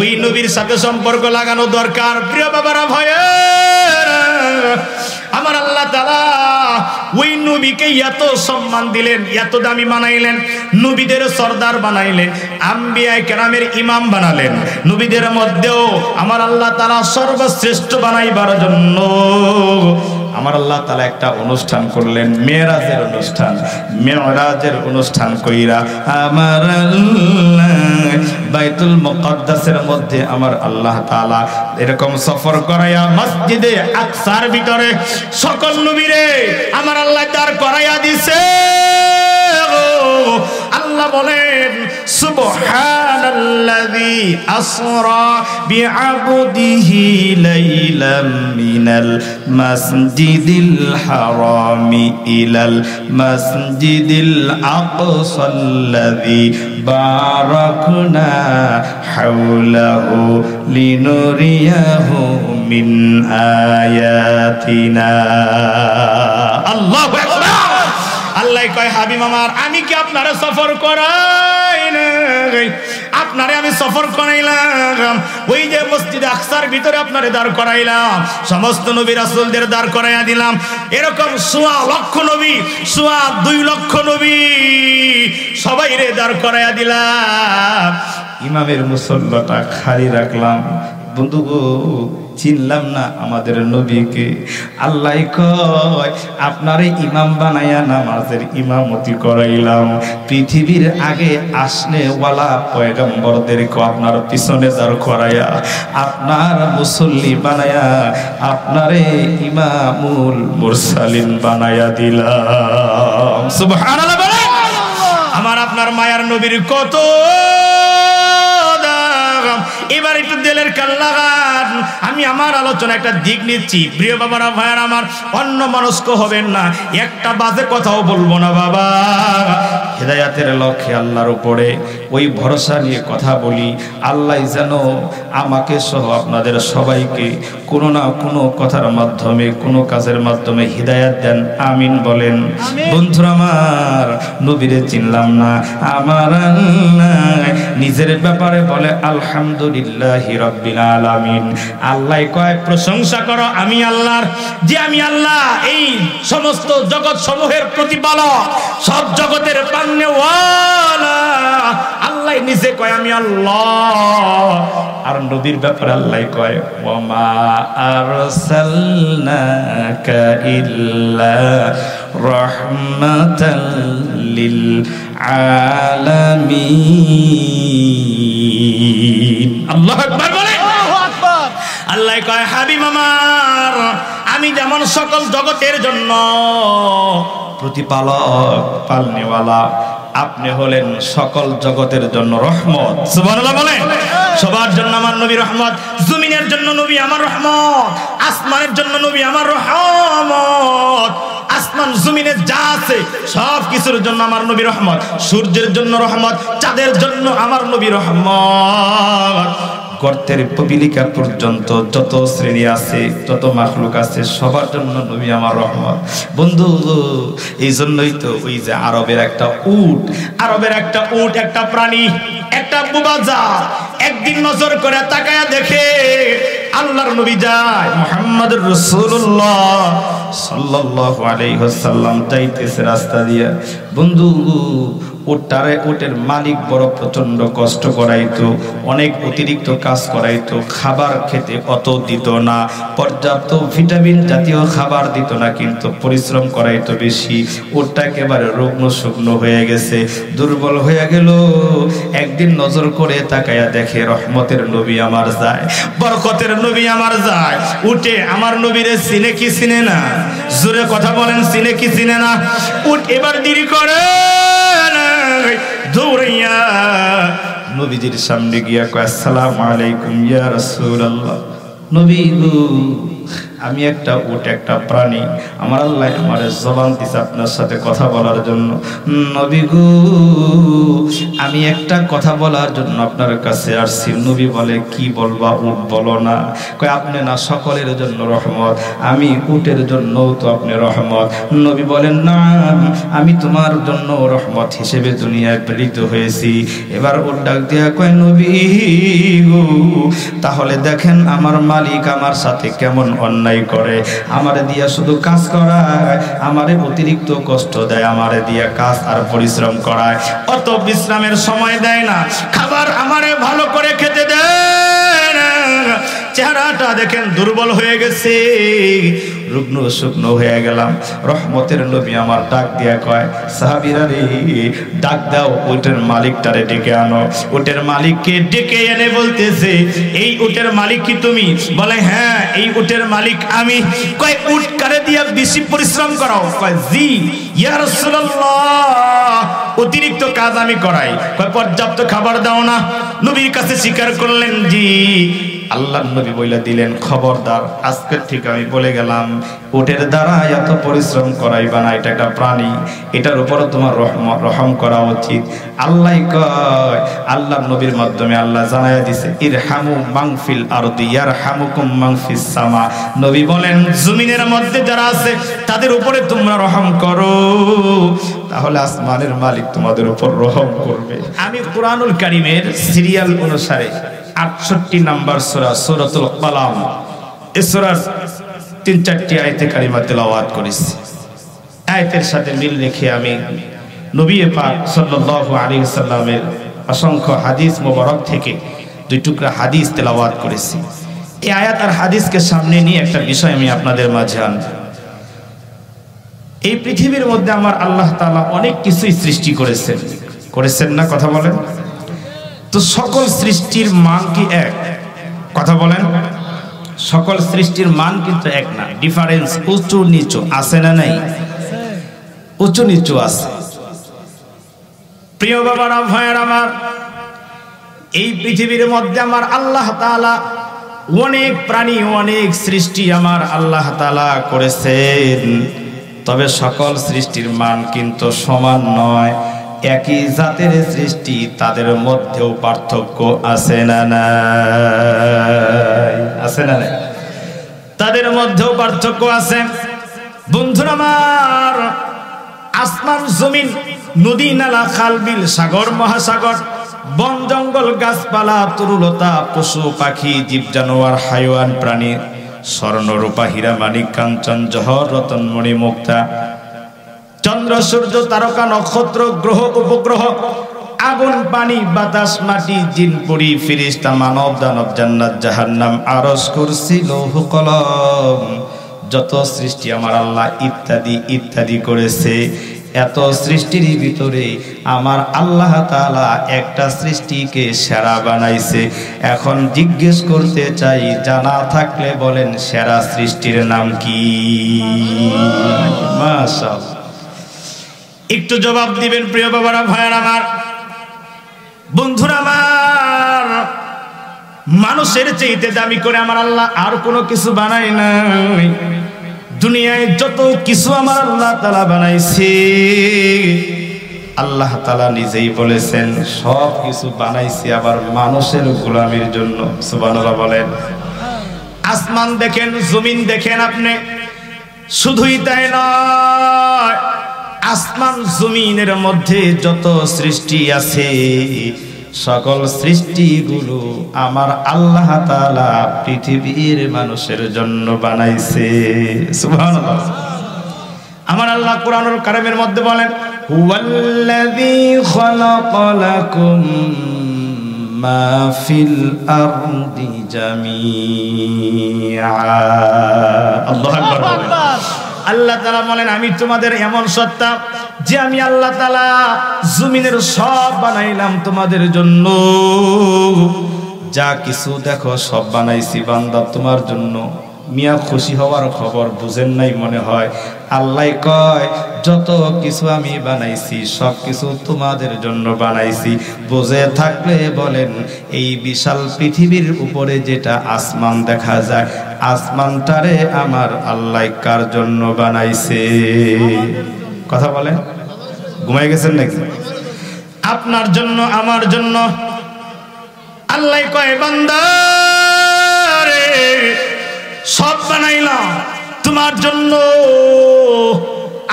ওই নবীর সাথে সম্পর্ক লাগানো দরকার। প্রিয় বাবারা, ভয়ের আমার আল্লাহ তাআলা ওই নবীকে এত সম্মান দিলেন, এত দামি বানাইলেন, নবীদের সর্দার বানাইলেন, আম্বিয়া কেরামের ইমাম বানালেন। নবীদের মধ্যেও আমার আল্লাহ তাআলা সর্বশ্রেষ্ঠ বানাইবার জন্য আমার আল্লাহ তাআলা একটা অনুষ্ঠান করলেন, মেরাজের অনুষ্ঠান। মেরাজের অনুষ্ঠান কইরা আমার আল্লাহ বাইতুল মুকাদ্দাসের মধ্যে আমার আল্লাহ তাআলা এরকম সফর করায়া মসজিদে আকসার ভিতরে সকল নবীরে আমার আল্লাহ দাঁড় করায়া দিছে। আল্লাহ বলেন সুবহানাল্লাযী আসরা বিআবদিহি লাইলাম মিনাল মাসজিদিল হারামি ইলাল মাসজিদিল আকসাল্লাযী বারাকনা হাওলাহু লিনুরিয়াহু মিন আয়াতিনা। আল্লাহু আকবার। আল্লাহ কয়, হাবিব আমার, আমি কি আপনারা সফর করাই না? আপনারে আমি সফর করাইলাম, ওই যে মসজিদে আকসার ভিতরে আপনারে দাঁড় করাইলাম, সমস্ত নবী রাসূলদের দাঁড় করাইয়া দিলাম। এরকম 1.25 লক্ষ নবী, 2.25 লক্ষ নবী সবাই রে দাঁড় করাইয়া দিলাম। ইমামের মুসল্লাটা খালি রাখলাম। বন্ধু গো, চিনলাম না আমাদের নবীকে। আল্লাহ কয়, আপনারে ইমাম বানায়া নামাজের ইমামতি করাইলাম। পৃথিবীর আগে আসনে ওয়ালা পয়গম্বরদেরকে আপনার পিছনে দাঁড় করাইয়া আপনার মুসল্লি বানায়া আপনারে ইমামুল মুরসালিন বানায়া দিলাম। সুবহানাল্লাহ বলে। আমার আপনার মায়ার নবীর কত এবার একটু দিলের কান লাগান। আমি আমার আলোচনা একটা দিক নিচ্ছি। প্রিয় বাবারা, ভাইয়ার আমার, অন্য মনস্ক হবেন না, একটা বাজে কথাও বলবো না বাবা। হেদায়াতের লক্ষ্যে আল্লাহর উপরে ওই ভরসা নিয়ে কথা বলি। আল্লাহ যেন আমাকে সহ আপনাদের সবাইকে কোনো না কোনো কথার মাধ্যমে, কোনো কাজের মাধ্যমে হিদায়াত দেন। আমিন বলেন। বন্ধুরা আমার, নবীরে চিনলাম না, আমার আল্লাহ নিজের ব্যাপারে বলে আলহামদুলিল্লাহি রাব্বিল আলামিন। আল্লাহ কয়, প্রশংসা করো আমি আল্লাহর, যে আমি আল্লাহ এই সমস্ত জগৎ সমূহের প্রতিপালক, সব জগতের পান্নেওয়ালা। আল্লাহ নিজে কয় আমি আল্লাহ। আর নবীর ব্যাপারে আল্লাহ কয়, ওয়ামা আরসালনাকা ইল্লা রাহমাতাল লিল আলামিন। আল্লাহু আকবার বলে। আল্লাহ কয়, হাবিব আমার, আমি যেমন সকল জগতের জন্য প্রতিপালক, পালনেওয়ালা, আপনি হলেন সকল জগতের জন্য রহমত। সুবহানাল্লাহ বলেন। সবার জন্য আমার নবী রহমত। জমিনের জন্য নবী আমার রহমত, আসমানের জন্য নবী আমার রহমত। আসমান জমিনে যা আছে সব কিছুর জন্য আমার নবী রহমত। সূর্যের জন্য রহমত, চাঁদের জন্য আমার নবী রহমত। গর্তের পিপিলিকা পর্যন্ত যত শ্রেণী আছে, যত মাখলুক আছে, সবার জন্য নবী আমার রহমত। বন্ধু, এই জন্যই তো ওই যে আরবের একটা উট, একটা প্রাণী, একটা বুবাজা একদিন নজর করে তাকায়া দেখে আল্লাহর নবী যায়, মুহাম্মদুর রাসূলুল্লাহ সাল্লাল্লাহু আলাইহি ওয়াসাল্লাম যাইতেছে রাস্তা দিয়া। বন্ধু, ওটের মালিক বড় প্রচন্ড কষ্ট করাইতো, অনেক অতিরিক্ত কাজ করাইতো, খাবার খেতে অত দিত না, পর্যাপ্ত ভিটামিন জাতীয় খাবার দিত না, কিন্তু পরিশ্রম করাইতো বেশি। ওটটা একেবারে রুগ্ন শুকনো হয়ে গেছে, দুর্বল হয়ে গেল। একদিন নজর করে তাকায়া দেখে রহমতের নবী আমার যায়, বরকতের নবী আমার যায়। উঠে আমার নবীরে চিনে কি চিনে না? জোরে কথা বলেন, চিনে কি চিনে না? উঠ এবার দেরি করে দৌড়াইয়া নবীজির সামনে গিয়া কয়, আসসালামু আলাইকুম ইয়া রাসূলুল্লাহ। নবী গো, আমি একটা উট, একটা প্রাণী, আমার আল্লাহ আমার জবান দিছে আপনার সাথে কথা বলার জন্য। নবী গো, আমি একটা কথা বলার জন্য আপনার কাছে আসছি। নবী বলে, কি বলবা? উট বলো না। কয়, আপনি না সকলের জন্য রহমত, আমি উটের জন্যও তো আপনি রহমত। নবী বলেন, না, আমি তোমার জন্য রহমত হিসেবে দুনিয়ায় প্রেরিত হয়েছি। এবার উট ডাক দিয়া কয়, নবী গো, তাহলে দেখেন আমার মালিক আমার সাথে কেমন অন্যায় করে। আমারে দিয়া শুধু কাজ করায়, আমারে অতিরিক্ত কষ্ট দেয়, আমারে দিয়া কাজ আর পরিশ্রম করায়, অত বিশ্রামের সময় দেয় না, খাবার আমারে ভালো করে খেতে দেয় না। চেহারাটা দেখেন দুর্বল হয়ে গেছে, রুগ্ন শুকনো হয়ে গেলাম। রহমতের নবী আমার ডাক দিয়া কয়, সাহাবীরা রে, ডাক দাও, উটের মালিকটারে ডেকে আনো। উটের মালিককে ডেকে এনে বলতেছে, এই উটের মালিক কি তুমি? বলে হ্যাঁ, এই উটের মালিক আমি। কয় উট কারে দিয়া বেশি পরিশ্রম করাও? কয় জি ইয়া রাসূলুল্লাহ, অতিরিক্ত কাজ আমি করাই। কয় পর্যাপ্ত খাবার দাও না? নবীর কাছে স্বীকার করলেন জি। আল্লাহর নবী বলে দিলেন, খবরদার, আজকের ঠিক আমি বলে গেলাম, উটের দ্বারা এত পরিশ্রম করাইবা না, এটা একটা প্রাণী, এটার উপর তোমার রহম করা উচিত। আল্লাহ কয়, আল্লাহর নবীর মাধ্যমে আল্লাহ জানায়া দিছে, ইরহামু মান ফিল আরদি ইয়ারহামুকুম মান ফিস সামা। নবী বলেন, জমিনের মধ্যে যারা আছে তাদের উপরে তোমরা রহম করো, তাহলে আসমানের মালিক তোমাদের উপর রহম করবে। আমি কুরআনুল কারীমের সিরিয়াল অনুসারে 68 নম্বর সূরা সূরাতুল কলাম, এই সূরার 3-4টি আয়াতে কারিমা তেলাওয়াত করেছি। আয়াতের সাথে মিল রেখে আমি নবী পাক সাল্লাল্লাহু আলাইহি ওয়াসাল্লামের অসংখ্য হাদিস মোবারক থেকে 2 টুকরা হাদিস তেলাওয়াত করেছি। এই আয়াত আর হাদিসকে সামনে নিয়ে একটা বিষয় আমি আপনাদের মাঝে আনব। এই পৃথিবীর মধ্যে আমার আল্লাহ তাআলা অনেক কিছুই সৃষ্টি করেছেন না? কথা বলেন তো। সকল সৃষ্টির মান কি এক? কথা বলেন। সকল সৃষ্টির মান কিন্তু এক না, ডিফারেন্স, উঁচু নিচু আছে না নাই? উঁচু নিচু আছে। প্রিয় বাবারা, ভাইয়ের আমার, এই পৃথিবীর মধ্যে আমার আল্লাহ তাআলা অনেক প্রাণী, অনেক সৃষ্টি আমার আল্লাহ তাআলা করেছেন। তবে সকল সৃষ্টির মান কিন্তু সমান নয়। একই জাতের সৃষ্টি, তাদের মধ্যেও পার্থক্য আছে না নাই? আছে না নাই? তাদের মধ্যেও পার্থক্য আছে। বন্ধুরা আমার, আসমান জমিন, নদী নালা খাল বিল, সাগর মহাসাগর, বন জঙ্গল, গাছপালা, তরুলতা, পশু পাখি, জীব জানোয়ার, হাইওয়ান প্রাণী, স্বর্ণ রূপা হীরা মানিক কাঞ্চন জহর রতনমণি মুক্তা, চন্দ্র সূর্য তারকা নক্ষত্র গ্রহ উপগ্রহ, আগুন পানি বাতাস মাটি, জিন পরি ফেরেশতা মানব দানব, জান্নাত জাহান্নাম, আরশ কুরসি লৌহ কলম, যত সৃষ্টি আমার আল্লাহ ইত্যাদি ইত্যাদি করেছে। এত সৃষ্টির ভিতরে আমার আল্লাহ তাআলা একটা সৃষ্টিকে সেরা বানাইছে। এখন জিজ্ঞেস করতে চাই, জানা থাকলে বলেন সেরা সৃষ্টির নাম কি? মাশাআল্লাহ, একটু জবাব দিবেন প্রিয় বাবারা, ভাইয়ার আমার, বন্ধুরা আমার। মানুষের চাইতে দামি করে আমার আল্লাহ আর কোনো কিছু বানায় নাই। দুনিয়ায় যত কিছু আমার আল্লাহ তাআলা বানাইছে, আল্লাহ তাআলা নিজেই বলেছেন সব কিছু বানাইছে আবার মানুষের গোলামির জন্য। সুবহানাল্লাহ বলেন। আসমান দেখেন, জমিন দেখেন আপনি, শুধুই তাই নয়, আসমান জমিনের মধ্যে যত সৃষ্টি আছে, সকল সৃষ্টিগুলো আমার আল্লাহ তাআলা পৃথিবীর মানুষের জন্য বানাইছে। সুবহানাল্লাহ। আমার আল্লাহ কুরআনুল কারীমের মধ্যে বলেন, হুয়াল্লাযী খালাকা লাকুম মা ফিল আরদি জামিআ। আল্লাহু আকবার বলেন। আল্লাহ তাআলা বলেন, আমি তোমাদের এমন সত্তা যে আমি আল্লাহ তাআলা জমিনের সব বানাইলাম তোমাদের জন্য। যা কিছু দেখো সব বানাইছি বান্দা তোমার জন্য। মিয়া খুশি হওয়ার খবর বুঝেন নাই মনে হয়। আল্লাহ কয়, যত কিছু আমি বানাইছি সব কিছু তোমাদের জন্য বানাইছি। বুঝে থাকলে বলেন, এই বিশাল পৃথিবীর উপরে যেটা আসমান দেখা যায়, আসমানটারে আমার আল্লাহ কার জন্য বানাইছে? কথা বলেন, ঘুমাই গেছেন নাকি? আপনার জন্য, আমার জন্য। আল্লাহ কয়, বান্দা রে, সব বানাইলাম তোমার জন্য,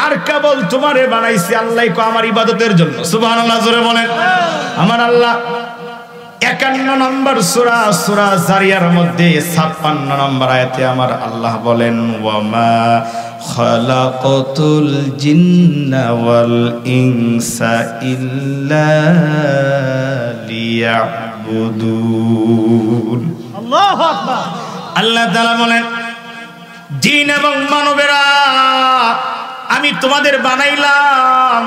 আর কেবল তোমারে বানাইছি। আল্লাহ কয়, আমার ইবাদতের জন্য। সুবহানাল্লাহ, জোরে বলেন। আমার আল্লাহ 51 নম্বর সূরা সূরা জারিয়ার মধ্যে 56 নম্বর আয়াতে আমার আল্লাহ বলেন ওয়ামা খালাকাতুল জিন্না ওয়াল ইনসা ইল্লা লিয়াবুদুন। আল্লাহু আকবার। আল্লাহ তাআলা বলেন জিন এবং মানবেরা আমি তোমাদের বানাইলাম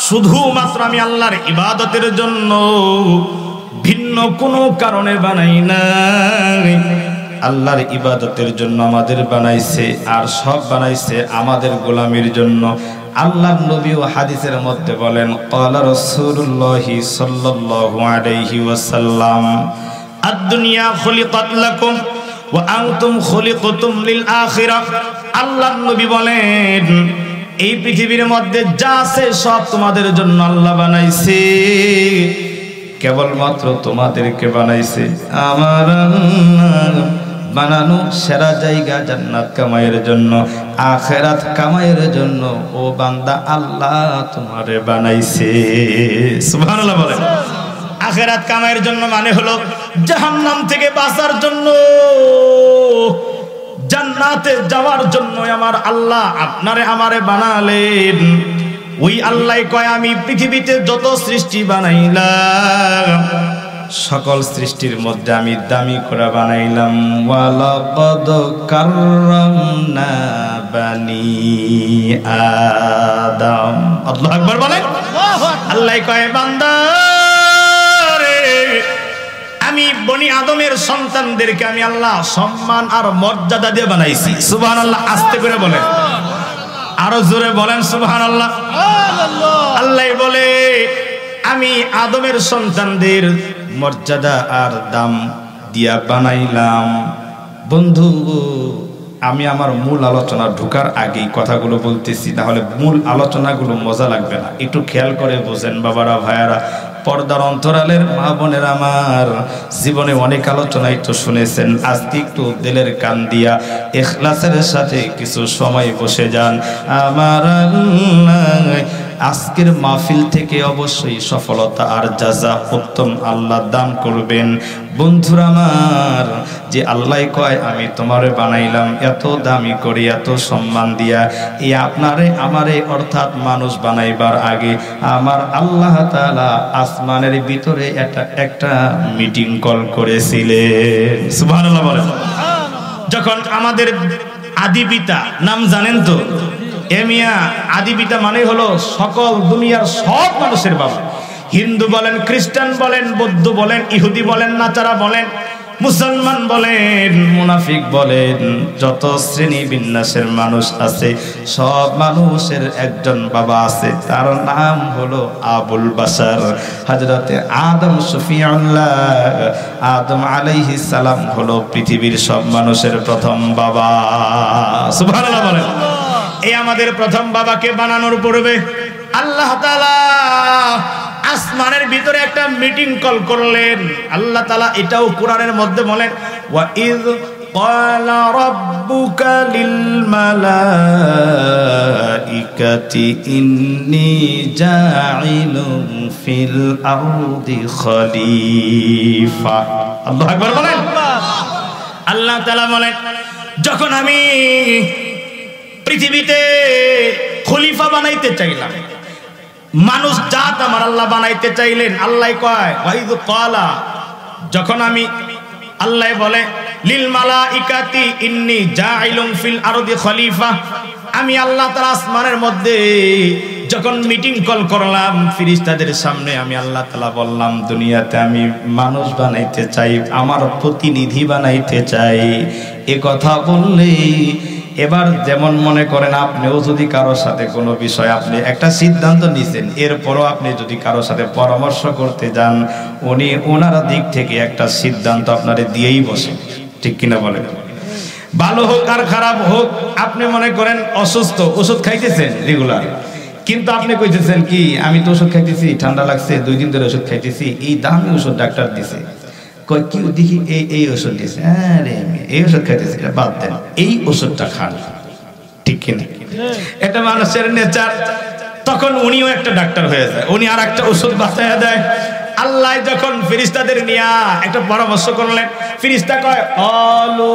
শুধুমাত্র আমি আল্লাহর ইবাদতের জন্য, ভিন্ন কোনো কারণে বানাই নাই। আল্লাহর ইবাদতের জন্য আমাদের বানাইছে, আর সব বানাইছে আমাদের গোলামির জন্য। আল্লাহর নবী ও হাদিসের মধ্যে বলেন ক্বালা রাসূলুল্লাহ সাল্লাল্লাহু আলাইহি ওয়াসাল্লাম আদ-দুনিয়া খুলিকাত লাকুম ওয়া আনতুম খুলিকতুম লিল আখিরাহ। আল্লাহর নবী বলেন এই পৃথিবীর মধ্যে যা আছে সব তোমাদের জন্য আল্লাহ বানাইছে, কেবলমাত্র তোমাদেরকে বানাইছে। আমার বানানো সেরা জায়গা জান্নাত কামাইয়ের জন্য, আখিরাত কামাইয়ের জন্য। ও বান্দা আল্লাহ তোমারে বানাইছে। সুবহানাল্লাহ বলেন। আখিরাত কামাইয়ের জন্য মানে হলো জাহান্নাম থেকে বাঁচার জন্য, জান্নাতে যাওয়ার জন্য আমার আল্লাহ আপনারে আমারে বানালেন। ওই আল্লাহ কয় আমি পৃথিবীতে যত সৃষ্টি বানাইলাম সকল সৃষ্টির মধ্যে আমি দামি করে বানাইলাম। ওয়ালাকাদ কাররামনা বানি আদম। আল্লাহু আকবার বলেন। আল্লাহ কয় বান্দা রে আমি বনি আদমের সন্তানদেরকে আমি আল্লাহ সম্মান আর মর্যাদা দিয়ে বানাইছি। সুবহানাল্লাহ। আস্তে করে বলেন, আরো জোরে বলেন সুবহানাল্লাহ। আল্লাহ বলে আমি আদমের সন্তানদের মর্যাদা আর দাম দিয়া বানাইলাম। বন্ধু আমি আমার মূল আলোচনা ঢোকার আগেই কথাগুলো বলতেছি, তাহলে মূল আলোচনাগুলো মজা লাগবে না। একটু খেয়াল করে বোঝেন বাবারা, ভাইয়ারা, পর্দার অন্তরালের মা বোনের আমার, জীবনে অনেক আলোচনাই তো শুনেছেন। আজকে একটু দিলের কান দিয়া ইখলাসের সাথে কিছু সময় বসে যান। আমার আজকের মাহফিল থেকে অবশ্যই সফলতা আর জাযা উত্তম আল্লাহ দান করবেন। বন্ধুরা আমার, যে আল্লাহ কয় আমি তোমারে বানাইলাম এত দামি করে, এত সম্মান দিয়া, এই আপনারে আমারে অর্থাৎ মানুষ বানাইবার আগে আমার আল্লাহ তাআলা আসমানের ভিতরে একটা মিটিং কল করেছিলেন। সুবহানাল্লাহ বলেন। যখন আমাদের আদি পিতা নাম জানেন তো? এমিয়া আদি পিতা মানে হলো সকল দুনিয়ার সব মানুষের বাবা। হিন্দু বলেন, খ্রিস্টান বলেন, বৌদ্ধ বলেন, ইহুদি বলেন, নাচারা বলেন, মুসলমান বলেন, মুনাফিক বলেন, যত শ্রেণী বিন্যাসের মানুষ আছে সব মানুষের একজন বাবা আছে, তার নাম হলো আবুল বাশার হযরতে আদম শফিউল্লাহ। আদম আলাইহিস সালাম হলো পৃথিবীর সব মানুষের প্রথম বাবা। সুবহানাল্লাহ বলেন। এই আমাদের প্রথম বাবাকে বানানোর পূর্বে আল্লাহ তাআলা আসমানের ভিতরে একটা মিটিং কল করলেন। আল্লাহ তাআলা এটাও কোরআনের মধ্যে বলেন ওয়া ইয ক্বালা রাব্বুকা লিল মালাইকাতি ইন্নী জাঈলুন ফিল আরদি খলিফা। আল্লাহু আকবার বলেন। আল্লাহ তাআলা বলেন যখন আমি পৃথিবীতে খলিফা বানাইতে চাইলাম, মানুষ জাত আমার আল্লাহ বানাইতে চাইলেন, আল্লাহ কয় ওয়াইদ ক্বালা, যখন আমি আল্লাহ বলে লিল মালাইকাতি ইন্নী জাঈলুন ফিল আরদি খলিফা, আমি আল্লাহ তাআলা আসমানের মধ্যে যখন মিটিং কল করলাম ফেরেশতাদের সামনে, আমি আল্লাহ তাআলা বললাম দুনিয়াতে আমি মানুষ বানাইতে চাই, আমার প্রতিনিধি বানাইতে চাই। এ কথা বললে এবার যেমন মনে করেন আপনিও যদি কারোর সাথে কোনো বিষয় আপনি একটা সিদ্ধান্ত নিছেন, এরপরও আপনি যদি কারোর সাথে পরামর্শ করতে যান, উনি ওনার দিক থেকে একটা সিদ্ধান্ত আপনারে দিয়েই বসে, ঠিক কিনা বলেন? ভালো হোক আর খারাপ হোক, আপনি মনে করেন অসুস্থ, ওষুধ খাইতেছেন রেগুলার, কিন্তু আপনি কইতেছেন কি আমি তো ওষুধ খাইতেছি, ঠান্ডা লাগছে, 2 দিন ধরে ওষুধ খাইতেছি, এই দামি ওষুধ ডাক্তার দিছে, কয় কি দেখি এই ওষুধ দিয়েছে, আরে এই ওষুধ খাইতেছি, এটা বাদ দেন, এই ওষুধটা খান, ঠিক কিনা? এটা মানুষের নেচার। তখন উনিও একটা ডাক্তার হয়ে যায়, উনি আর একটা ওষুধ বাঁচাইয়া দেয়, আল্লাহ যখন ফেরেশতাদের নিয়া একটা পরামর্শ করলেন, ফেরেশতা কয় আলু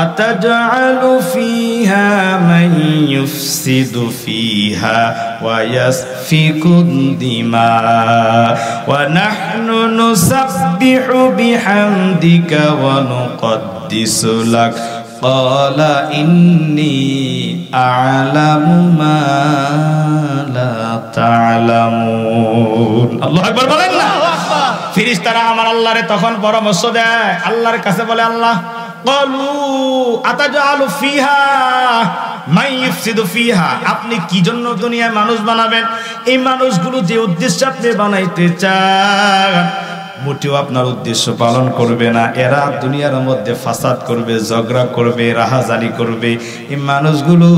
আতাজআলু ফিহা মান ইউফসিদু ফিহা ওয়া ইয়াসফিকুদ দিমা ওয়া নাহনু নুসাব্বিহু বিহামদিকা ওয়া নুকদ্দিসু লাক ক্বালা ইন্নী আ'লামু মা লা তা'লামুন। আল্লাহু আকবার বলেন না। ফেরেশতারা আমার আল্লাহরে তখন পরামর্শ দেয়, আল্লাহর কাছে বলে আল্লাহ ক্বালু আতাজআলু ফিহা মান ইউফসিদু ফিহা, আপনি কি জন্য দুনিয়ায় মানুষ বানাবেন? এই মানুষগুলো যে উদ্দেশ্যে আপনি বানাইতে চান মোটেও আপনার উদ্দেশ্য পালন করবে না। এরা দুনিয়ার মধ্যে ফাসাদ করবে, ঝগড়া করবে, রাহাজানি করবে। এই মানুষগুলো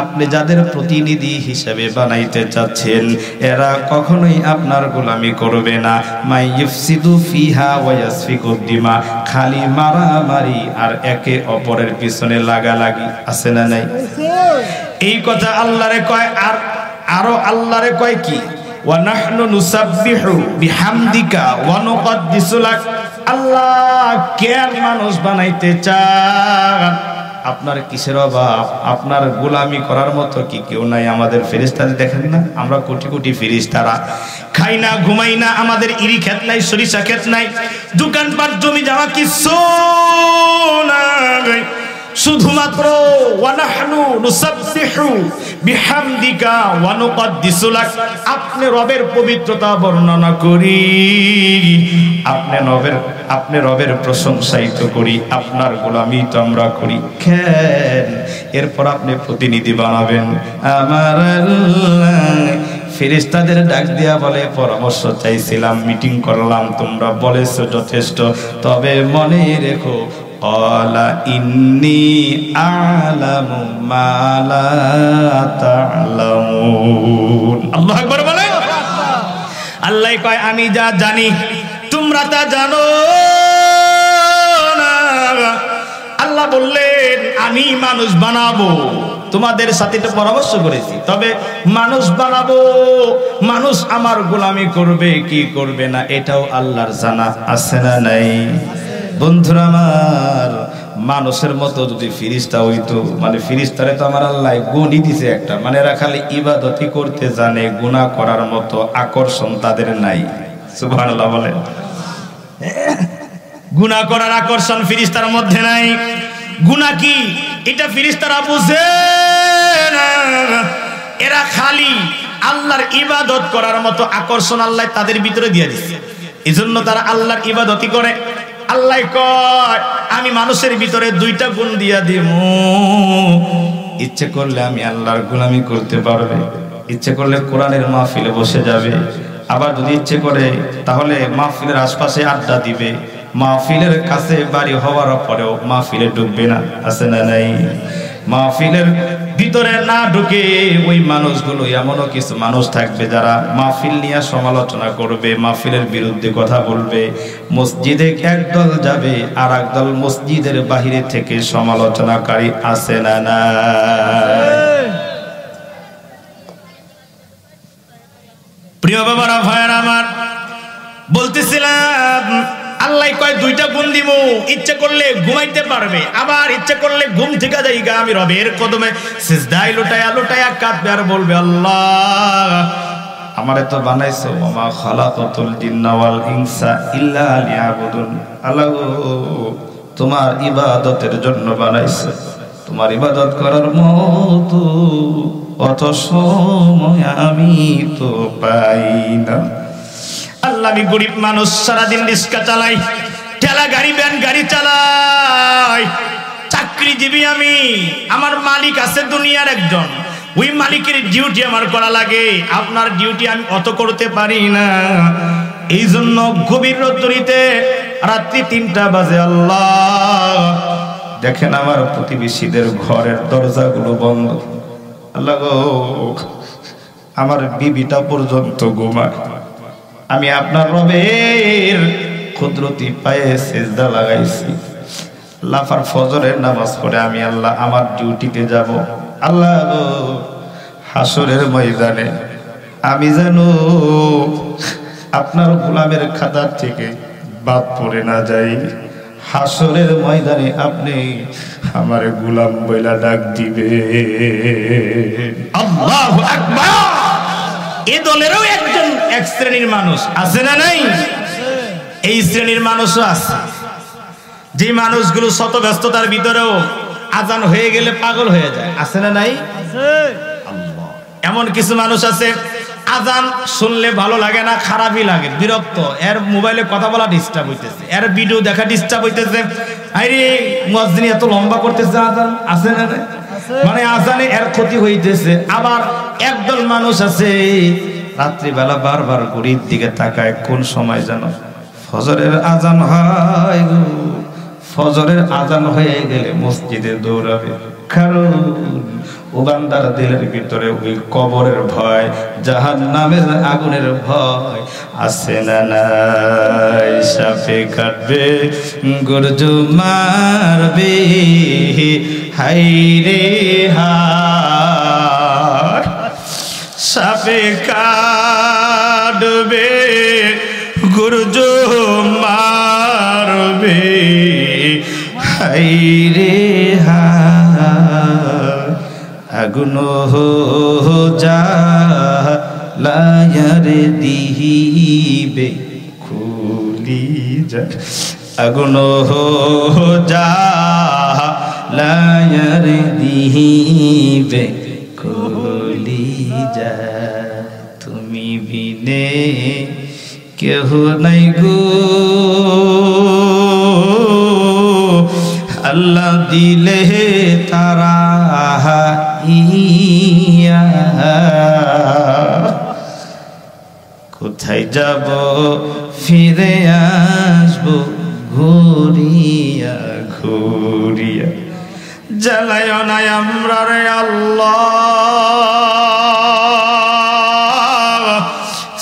আপনি যাদের প্রতিনিধি হিসেবে বানাইতে চাচ্ছেন এরা কখনোই আপনার গোলামি করবে না। মাই ইউফসিদু ফিহা ওয়া ইয়াসফিকুদ দিমা, খালি মারামারি আর একে অপরের পিছনে লাগালাগি, আছে না নাই? এই কথা আল্লাহরে কয়। আর আরো আল্লাহরে কয় কি? ওয়া নাহনু নুসাব্বিহু বিহামদিকা ওয়া নুকদ্দিসু লাক। আল্লাহ কেন মানুষ বানাইতে চান? আপনার কিসের অভাব? আপনার গোলামি করার মতো কি কেউ নাই? আমাদের ফেরেশতাদের দেখেন না, আমরা কোটি কোটি ফেরেশতারা খাই না, ঘুমাই না, আমাদের ইরি ক্ষেত নাই, সরিষা ক্ষেত নাই, দোকানপাট, জমি জামা কিছু নাই, শুধুমাত্র ওয়া নাহনু নুসাব্বিহু বিহামদিকা ওয়া নুকদ্দিসু লাক, আপনি রবের পবিত্রতা বর্ণনা করি, আপনি রবের প্রশংসাই তো করি, আপনার গোলামি তো আমরা করি। কেন? এরপর আপনি প্রতিনিধি বানাবেন আমার আল্লাহ। ফেরেশতাদের ডাক দিয়া বলে পরামর্শ চাইছিলাম, মিটিং করলাম, তোমরা বলেছো যথেষ্ট, তবে মনে রেখো ক্বালা ইন্নী আ'লামু মা লা তা'লামুন। আল্লাহু আকবার বলেন। আল্লাহ কয় আমি যা জানি তোমরা তা জানো না। আল্লাহ বললেন আমি মানুষ বানাবো, তোমাদের সাথে তো পরামর্শ করেছি, তবে মানুষ বানাবো, মানুষ আমার গোলামি করবে কি করবে না এটাও আল্লাহর জানা, আছে না নাই? বন্ধুরা আমার, মানুষের মতো যদি ফেরেশতা হইতো, মানে ফেরেশতারে তো আমার আল্লাহ গুণই দিছে একটা, মানে এরা খালি ইবাদতই করতে জানে, গুনাহ করার মতো আকর্ষণ তাদের নাই। সুবহানাল্লাহ বলেন। গুনাহ করার আকর্ষণ ফেরেশতার মধ্যে নাই। গুনাহ কি এটা ফেরেশতারা বুঝে না। এরা খালি আল্লাহর ইবাদত করার মতো আকর্ষণ আল্লাহ তাদের ভিতরে দিয়ে দিয়েছে, এজন্য তারা আল্লাহর ইবাদতই করে। আল্লাহ কয় আমি মানুষের ভিতরে দুইটা গুণ দিয়া দিব, ইচ্ছে করলে আমি আল্লাহর গোলামি করতে পারবে, ইচ্ছে করলে কোরআনের মাহফিলে বসে যাবে, আবার যদি ইচ্ছে করে তাহলে মাহফিলের আশপাশে আড্ডা দিবে, মাহফিলের কাছে বাড়ি হওয়ার পরেও মাহফিলে ঢুকবে না, আছে না নাই? মাহফিলের ভিতরে না ঢুকে ওই মানুষগুলো, এমনও কিছু মানুষ থাকবে যারা মাহফিল নিয়ে সমালোচনা করবে, মাহফিলের বিরুদ্ধে কথা বলবে। মসজিদে একদল যাবে আর একদল মসজিদের বাহিরে থেকে সমালোচনাকারী, আছে না না? প্রিয় বাবারা, ভাইয়েরা আমার, বলতেছিলাম আল্লাহ কয় দুইটা গুণ দিব, ইচ্ছে করলে ঘুমাইতে পারবে, আবার ইচ্ছে করলে ঘুম থেকে যাইগা আমি রবের কদমে সিজদায় লুটায়া লুটায়া কাঁদবে আর বলবে আল্লাহ আমারে তো বানাইছো, ওমা খালাকাতুল জিন্না ওয়াল ইনসা ইল্লা লিয়াবুদুন। আল্লাহ তোমার ইবাদতের জন্য বানাইছো, তোমার ইবাদত করার মতো অত সময় আমি তো পাই না। আল্লাহ আমি গরিব মানুষ, সারাদিন রিক্সা চালাই, ঠেলা গাড়ি, ভ্যান গাড়ি চালাই, চাকরিজীবী আমি, আমার মালিক আছে দুনিয়ার একজন, ওই মালিকের ডিউটি আমার করা লাগে, আপনার ডিউটি আমি অত করতে পারি না। এই জন্য গভীর রাত্রিতে, রাত্রি 3টা বাজে, আল্লাহ দেখেন আমার প্রতিবেশীদের ঘরের দরজাগুলো বন্ধ, আল্লাহ গো আমার বিবিটা পর্যন্ত ঘুমায়, আমি আপনার রবের কুদরতি পায়ে সিজদা লাগাইছি, লাফার ফজরের নামাজ পড়ে আমি আল্লাহ আমার ডিউটিতে যাব। আল্লাহ হাসরের ময়দানে আমি জানো আপনার গোলামের খাতার থেকে বাদ পড়ে না যায়। হাসরের ময়দানে আপনি আমার গোলাম বইলা ডাক দিবে। আল্লাহু আকবার। এই দলেরও একজন এক শ্রেণীর মানুষ আছে না নাই? এই শ্রেণীর মানুষও আছে, যে মানুষগুলো শত ব্যস্ততার ভিতরেও আজান হয়ে গেলে পাগল হয়ে যায়, আছে না নাই? এমন কিছু মানুষ আছে আজান শুনলে ভালো লাগে না, খারাপই লাগে, বিরক্ত, এর মোবাইলে কথা বলা ডিস্টার্ব হইতেছে, এর ভিডিও দেখা ডিস্টার্ব হইতেছে, আরে মুয়াজ্জিন এত লম্বা করতেছে আজান, আছে না নাই? মানে আজানে এর ক্ষতি হইতেছে। আবার একদল মানুষ আছে রাত্রিবেলা বারবার ঘড়ির দিকে তাকায়, কোন সময় যেন ফজরের আজান হয়, ফজরের আজান হয়ে গেলে মসজিদে দৌড়াবে। কারণ ও বান্দার দিলের ভিতরে ওই কবরের ভয়, জাহান্নামের আগুনের ভয় আছে না নাই? সাপে কাটবে, গর্জু মারবে, হাইরে হায়। সাপে কাটবে, গর্জু মারবে, হাইরে হায়। আগুন জ্বালায়ার দিহিবে খুলি যায়, আগুন জ্বালায়ার দিহিবে খুলি যায়। তুমি বিনে কেহ নাই গো, আল্লাহ দিলে তারা ইয়া। কোথায় যাব ফিরে আসবো ঘুরিয়া ঘুরিয়া, জ্বালায় নাই আমরা রে আল্লাহ,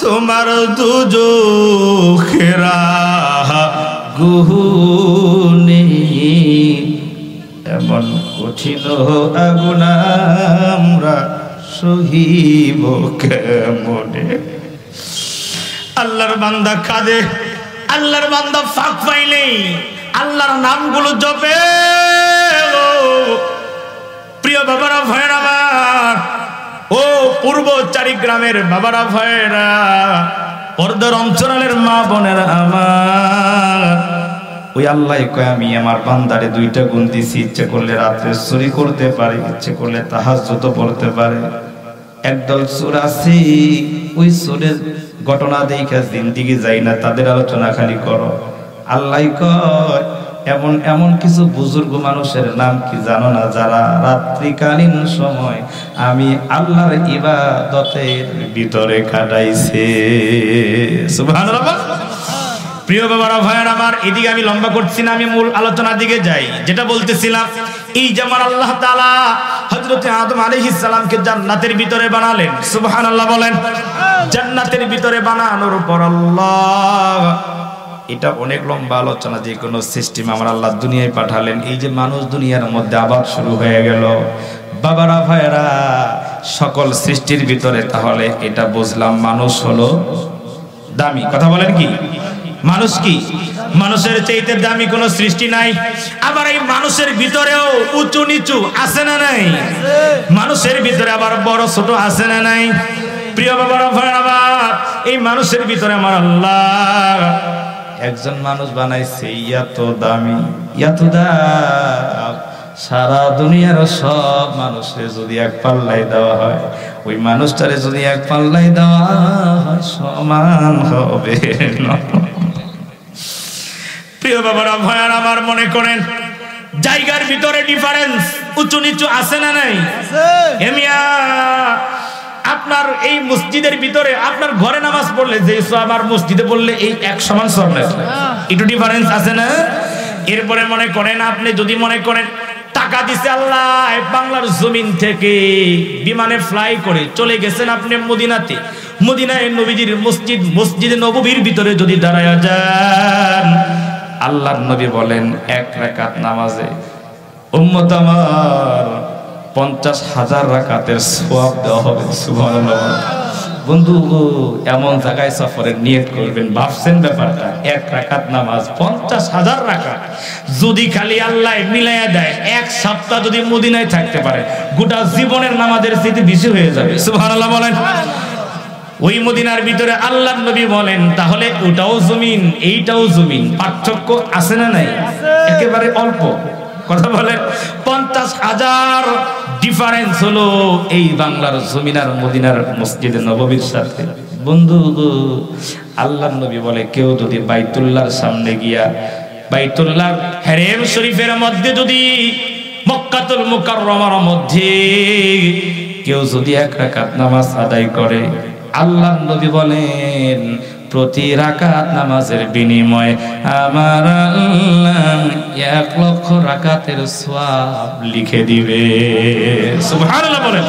তোমার দুজখেরা গুহুনে। এমন কঠিন আগুন আমরা সহিব কেমনে? আল্লাহর বান্দা কাঁদে, আল্লাহর বান্দা ফাঁক পাইলে আল্লাহর নামগুলো জপে। প্রিয় বাবারা ভাইয়েরা আমার, ও পূর্ব চারিগ্রামের বাবারা ভাইয়েরা, পর্দার অঞ্চলের মা বোনেরা আমার, ওই আল্লাহ কয় আমি আমার বান্দারে দুইটা গুণ দিছি, ইচ্ছে করলে রাত্রে চুরি করতে পারে, ইচ্ছে করলে তাহাজ্জুদ পড়তে পারে। একদল চোর আছে, ওই চোরের ঘটনা দেখে জিন্দিগি যাই না, তাদের আলোচনা খালি করো। আল্লাহ কয় এমন এমন কিছু বুজুর্গ মানুষের নাম কি জানো না, যারা রাত্রিকালীন সময় আমি আল্লাহর ইবাদতের ভিতরে কাটাইছে। সুবহানাল্লাহ। প্রিয় বাবারা ভাইয়ের আমার, এদিকে আমি লম্বা করছি না, আমি মূল আলোচনার দিকে যাই। যেটা বলতেছিলাম, এই যেমন আল্লাহ তাআলা হযরত আদম আলাইহিস সালামকে জান্নাতের ভিতরে বানালেন, সুবহানাল্লাহ বলেন। জান্নাতের ভিতরে বানানোর পর আল্লাহ, এটা অনেক লম্বা আলোচনা, যে কোনো সিস্টেম আমার আল্লাহ দুনিয়ায় পাঠালেন। এই যে মানুষ দুনিয়ার মধ্যে আবার শুরু হয়ে গেল, বাবারা ভাইয়েরা, সকল সৃষ্টির ভিতরে তাহলে এটা বুঝলাম মানুষ হলো দামি। কথা বলেন কি? মানুষ কি? মানুষের চাইতে দামি কোনো সৃষ্টি নাই। আবার এই মানুষের ভিতরেও উঁচু নিচু আছে না নাই? মানুষের ভিতরে আবার বড় ছোট আছে না নাই? প্রিয় বাবারা ভাইয়েরা, এই মানুষের ভিতরে আমার আল্লাহ একজন মানুষ বানাইছে, এত দামি, এত দাম, সারা দুনিয়ার সব মানুষের যদি এক পাল্লাই দেওয়া হয়, ওই মানুষটারে যদি এক পাল্লাই দেওয়া হয়, সমান হবে না। প্রিয় বাবারা ভাইয়ার আমার, মনে করেন জায়গার ভিতরে ডিফারেন্স, উঁচু নিচু আছে না নাই? এমিয়া আপনার এই মসজিদের ভিতরে আপনার ঘরে নামাজ পড়লে যে সওয়াব আর মসজিদে পড়লে এই এক সমান সওয়াব না, একটু ডিফারেন্স আছে না? এরপরে মনে করেন আপনি যদি মনে করেন টাকা দিছে আল্লাহ, বাংলার জমিন থেকে বিমানে ফ্লাই করে চলে গেছেন আপনি মদিনাতে, মদিনায় নবীজির মসজিদ, মসজিদে নববীর ভিতরে যদি দাঁড়ায়া যান, আল্লাহর নবী বলেন এক রাকাত নামাজে উম্মত আমার 50,000 রাকাতের সওয়াব দেওয়া হবে। সুবহানাল্লাহ। বন্ধু এমন জায়গায় সফরের নিয়ত করবেন, ভাবছেন ব্যাপারটা, 1 রাকাত নামাজ 50,000 রাকাত যদি খালি আল্লাহ মিলাইয়া দেয়, 1 সপ্তাহ যদি মদিনায় থাকতে পারে, গোটা জীবনের নামাজের স্মৃতি বেশি হয়ে যাবে। সুবহানাল্লাহ বলেন। ওই মদিনার ভিতরে আল্লাহর নবী বলেন, তাহলে ওটাও জমিন এইটাও জমিন, পার্থক্য আছে না নাই? একেবারে অল্প কথা বলেন। 50,000 ডিফারেন্স হলো এই বাংলার জমিন আর মদিনার মসজিদে নববীর সাথে। বন্ধু আল্লাহর নবী বলে, কেউ যদি বাইতুল্লাহর সামনে গিয়া, বাইতুল্লাহর হারেম শরীফের মধ্যে যদি, মক্কাতুল মুকাররমার মধ্যে কেউ যদি 1 রাকাত নামাজ আদায় করে, আল্লাহর নবী বলেন প্রতি রাকাত নামাজের বিনিময়ে আমার আল্লাহ 1 লক্ষ রাকাতের সওয়াব লিখে দিবে। সুবহানাল্লাহ বলেন।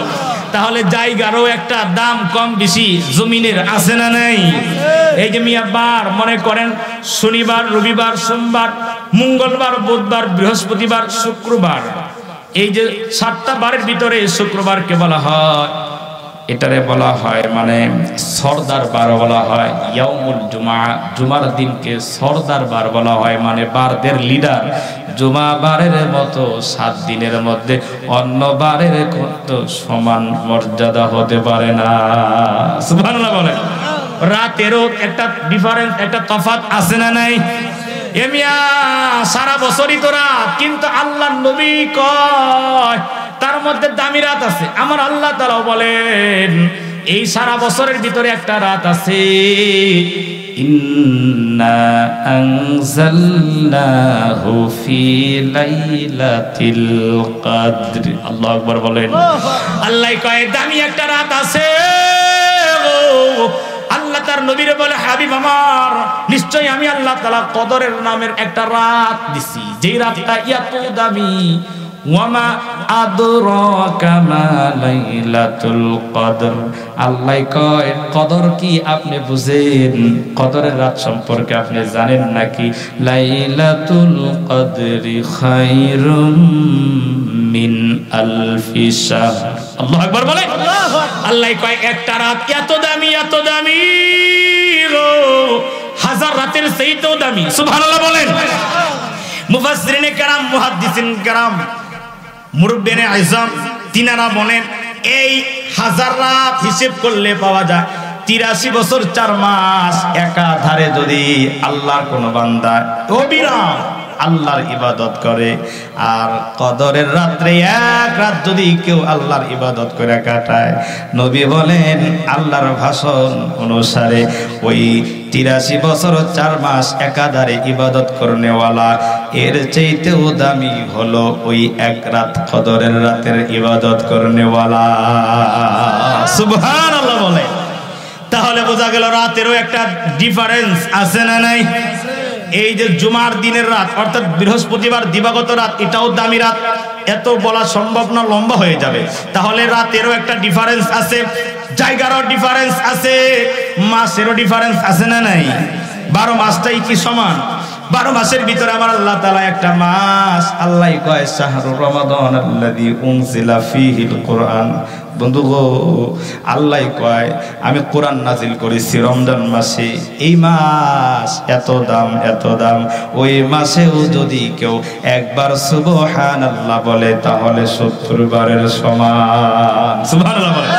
তাহলে জায়গারও একটা দাম কম বেশি জমিনের আছে না নাই? এই যে মিয়া বার মনে করেন শনিবার, রবিবার, সোমবার, মঙ্গলবার, বুধবার, বৃহস্পতিবার, শুক্রবার, এই যে 7টা বারের ভিতরে শুক্রবারকে বলা হয়, এটারে বলা হয় মানে সরদার বার বলা হয়, ইয়াউমুল জুমা, জুমার দিনকে সরদার বার বলা হয়, মানে বারদের লিডার। জুমা বারের মতো 7 দিনের মধ্যে অন্য বারের তো সমান মর্যাদা হতে পারে না। সুবহানাল্লাহ বলেন। রাতেরও একটা ডিফারেন্স, একটা তফাৎ আছে না নাই? এমিয়া সারা বছরই তো রাত, কিন্তু আল্লাহর নবী কয় তার মধ্যে দামি রাত আছে। আমার আল্লাহ তাআলা বলেন এই সারা বছরের ভিতরে একটা রাত আছে, ইন্না আনজালনাহু ফি লাইলাতিল কদর। আল্লাহু আকবার বলেন। আল্লাহ কয় দামি একটা রাত আছে। আল্লাহ তার নবীরে বলে, হাবিব আমার, নিশ্চয়ই আমি আল্লাহ তাআলা কদরের নামের একটা রাত দিছি, যেই রাতটা এত দামি। ওয়ামা আদরাকা মা লাইলাতুল কদর। আল্লাহ কয় কদর কি আপনি বুঝেন? কদরের রাত সম্পর্কে আপনি জানেন নাকি? লাইলাতুল কদরি খায়রুম মিন আলফি শাহর। আল্লাহু আকবার বলে। আল্লাহ কয় একটা রাত এত দামি, এত দামি গো, 1000 রাতের চেয়েও দামি। সুবহানাল্লাহ বলেন। মুফাসসিরিনে কেরাম, মুহাদ্দিসিন কেরাম, মুরব্বিনে আযম, তিনারা বলেন এই 1000 রাত হিসেব করলে পাওয়া যায় 83 বছর 4 মাস একাধারে যদি আল্লাহর কোন বান্দা অবিরাম আল্লাহর ইবাদত করে, আর কদরের রাত্রে 1 রাত যদি কেউ আল্লাহর ইবাদত করে কাটায়, নবী বলেন আল্লাহর ভাষণ অনুসারে ওই 83 বছর 4 মাস একাধারে ইবাদত করনেওয়ালা এর চাইতেও দামি হলো ওই 1 রাত কদরের রাতের ইবাদত করনেওয়ালা। সুবহানাল্লাহ বলে। তাহলে বোঝা গেল রাতেরও একটা ডিফারেন্স আছে না নাই? এই যে জুমার দিনের রাত অর্থাৎ বৃহস্পতিবার দিবাগত রাত, এটাও দামি রাত। এত বলা সম্ভব না, লম্বা হয়ে যাবে। তাহলে রাতেরও একটা ডিফারেন্স আছে, জায়গারও ডিফারেন্স আছে, মাসেরও ডিফারেন্স আছে না নাই? 12 মাসটাই কি সমান? 12 মাসের ভিতরে আমার আল্লাহ তাআলা একটা মাস, আল্লাহ কয় শাহরুর রমাদান আল্লাযী উনজিলা ফীহিল কুরআন। বন্ধু গো, আল্লাহ কয় আমি কোরআন নাজিল করেছি রমজান মাসে। এই মাস এত দাম, এত দাম। ওই মাসেও যদি কেউ একবার সুবহানাল্লাহ বলে তাহলে 70 বারের সমান। সুবহানাল্লাহ বলেন।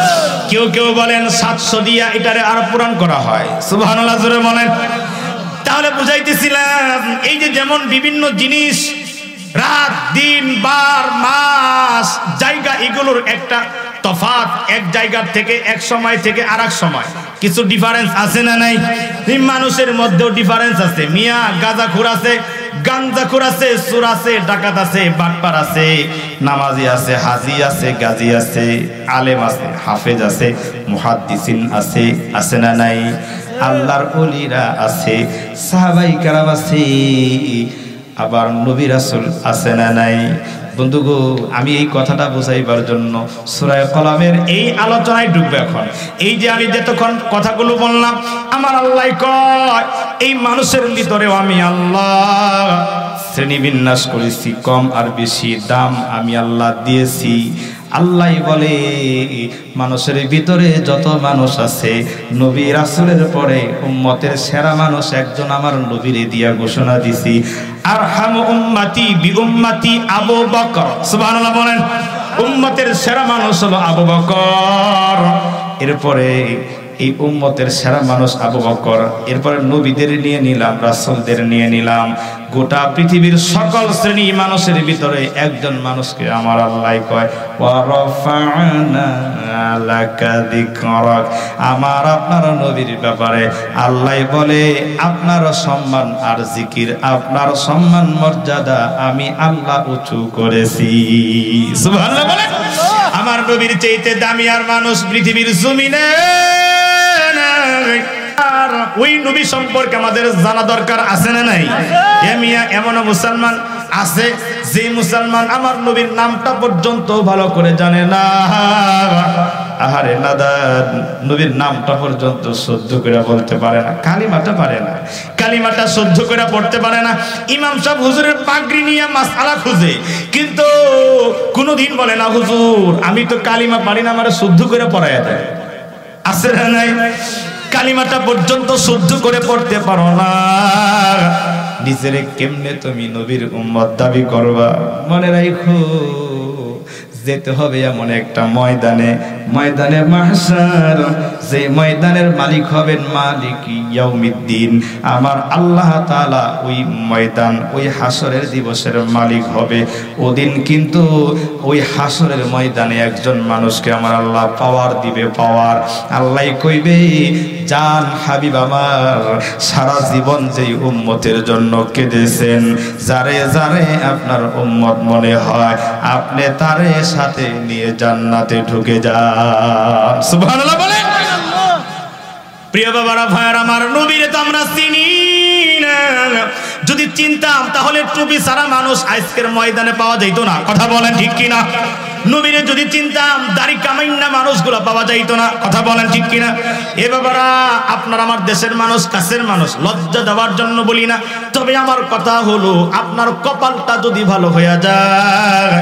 কেউ কেউ বলেন 700 দিয়া এটারে আর পূরণ করা হয়। সুবহানাল্লাহ জোরে বলেন। তাহলে বুঝাইতেছিলাম এই যে যেমন বিভিন্ন জিনিস, রাত, দিন, বার, মাস, জায়গা, এগুলোর একটা তফাৎ, এক জায়গার থেকে এক সময় থেকে আরেক সময় কিছু ডিফারেন্স আছে না নাই? মানুষের মধ্যেও ডিফারেন্স আছে। মিয়া গাঁজাখোর আছে, গাঞ্জাখোর আছে, চোর আছে, ডাকাত আছে, বাটপার আছে, নামাজি আছে, হাজি আছে, গাজী আছে, আলেম আছে, হাফেজ আছে, মুহাদ্দিসিন আছে, আছে না নাই? আল্লাহর ওলিরা আছে, সাহাবাই কেরাম আছে, আবার নবী রাসূল আছে না নাই? বন্ধুগো, আমি এই কথাটা বোঝাইবার জন্য সূরা কলামের এই আলোচনায় ঢুকবো এখন। এই যে আমি যতক্ষণ কথাগুলো বললাম, আমার আল্লাহ কয় এই মানুষের ভিতরেও আমি আল্লাহ শ্রেণীবিন্যাস করেছি, কম আর বেশি দাম আমি আল্লাহ দিয়েছি। আল্লাহ বলে মানুষের ভিতরে যত মানুষ আছে, নবী রাসূলের পরে উম্মতের সেরা মানুষ একজন আমার নবীরে দিয়া ঘোষণা দিছি, আরহামু উম্মতি বি উম্মতি আবু বকর। সুবহানাল্লাহ বলেন। উম্মতের সেরা মানুষ হলো আবু বকর। এরপরে এই উম্মতের সেরা মানুষ আবু বকর, এরপরে নবীদের নিয়ে নিলাম, রাসূলদের নিয়ে নিলাম। গোটা পৃথিবীর সকল শ্রেণী মানুষের ভিতরে একজন মানুষকে আমার আল্লাহ কয় ওয়া রাফা'না লাকা যিকরাক। আমার আপনার নবীর ব্যাপারে আল্লাহ বলে আপনার সম্মান আর জিকির, আপনার সম্মান মর্যাদা আমি আল্লাহ উঁচু করেছি। সুবহানাল্লাহ বলেন। আমার নবীর চাইতে দামি আর মানুষ পৃথিবীর জমিনে আর ওই নবী সম্পর্কে আমাদের জানা দরকার আছে না নাই? এমন মুসলমান আছে যে মুসলমান আমার নবীর নামটা পর্যন্ত ভালো করে জানে না। আহারে নাদান, নবীর নামটা পর্যন্ত শুদ্ধ করে বলতে পারে না, কালিমাটা পারে না, কালিমাটা শুদ্ধ করে পড়তে পারে না। ইমাম সাহেব হুজুরের পাগড়ি নিয়ে মাসআলা খুঁজে, কিন্তু কোনোদিন বলে না হুজুর আমি তো কালিমা পারি না, আমারে শুদ্ধ করে পড়ায়া দেয়। আছে না নাই? কালিমাটা পর্যন্ত শুদ্ধ করে পড়তে পারো না, নিজেরে কেমনে তুমি নবীর উম্মত দাবি করবা? মনে রাখো যেতে হবে এমন একটা ময়দানে, ময়দানে মাহশার, যে ময়দানের মালিক হবেন মালিক ইয়াউমিদ্দিন, আমার আল্লাহ তাআলা ওই ময়দান, ওই হাসরের দিবসের মালিক হবে। ওদিন কিন্তু ওই হাসরের ময়দানে একজন মানুষকে আমার আল্লাহ পাওয়ার দিবে, পাওয়ার। আল্লাহ কইবে জান হাবিব আমার সারা জীবন যেই উম্মতের জন্য কেঁদেছেন, যারে যারে আপনার উম্মত মনে হয়, আপনি তারে সাথে নিয়ে জান্নাতে ঢুকে যান। সুবহানাল্লাহ বলেন। প্রিয় বাবারা, ভাইয়ার আমার, নবীরে তো আমরা চিনি না। যদি চিনতাম তাহলে টুপি সারা মানুষ আজকের ময়দানে পাওয়া যাইতো না। কথা বলেন ঠিক কিনা? নবীরে যদি চিনতাম দাড়ি কামাইন্না মানুষগুলো পাওয়া যাইতো না। কথা বলেন ঠিক কিনা? এ বাবারা, আপনার আমার দেশের মানুষ, কাছের মানুষ, লজ্জা দেওয়ার জন্য বলি না, তবে আমার কথা হলো আপনার কপালটা যদি ভালো হয়ে যায়,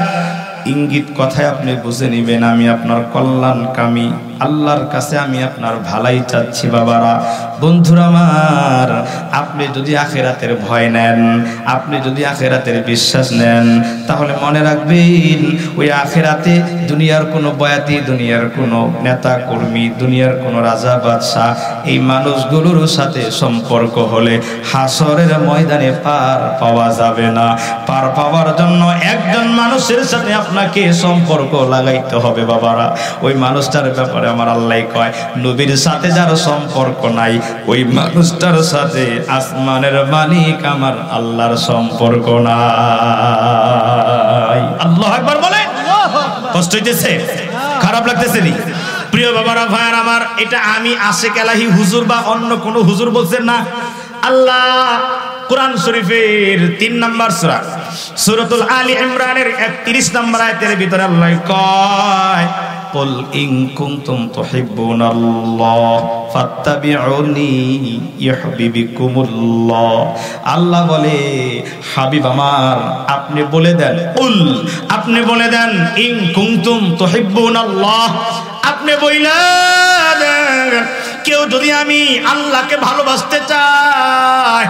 ইঙ্গিত কথায় আপনি বুঝে নিবেন আমি আপনার কল্যাণকামী, আল্লাহর কাছে আমি আপনার ভালাই চাচ্ছি। বাবারা, বন্ধুরা আমার, আপনি যদি আখিরাতের ভয় নেন, আপনি যদি আখিরাতের বিশ্বাস নেন, তাহলে মনে রাখবেন ওই আখিরাতে দুনিয়ার কোনো বয়াতি, দুনিয়ার কোনো নেতা কর্মী, দুনিয়ার কোনো রাজা বাদশাহ, এই মানুষগুলোর সাথে সম্পর্ক হলে হাসরের ময়দানে পার পাওয়া যাবে না। পার পাওয়ার জন্য একজন মানুষের সাথে আপনাকে সম্পর্ক লাগাইতে হবে। বাবারা, ওই মানুষটার ব্যাপারে আমার আল্লাহ কয় নবীর সাথে যার সম্পর্ক নাই, ওই মানুষটার সাথে আসমানের মালিক আমার আল্লাহর সম্পর্ক নাই। আল্লাহু আকবার বলেন। কষ্ট হইতেছে? খারাপ লাগতেছে নি? প্রিয় বাবারা, ভাইয়ার আমার, এটা আমি আশেক এলাহি হুজুর বা অন্য কোন হুজুর বলছেন না। আল্লাহ কুরআন শরীফের ৩ নম্বর সূরা সূরাতুল আলী ইমরানের ৩১ নম্বর আয়াতের ভিতরে আল্লাহ কয় কুল ইন কুনতুম তুহিব্বুনাল্লাহ ফাত্তাবিউনি ইউহিব্বুকুমুল্লাহ। আল্লাহ বলে হাবিব আমার আপনি বলে দেন, কুল আপনি বলে দেন, ইন কুনতুম তুহিব্বুনাল্লাহ, আপনি বইলা দেন কেউ যদি আমি আল্লাহকে ভালোবাসতে চায়,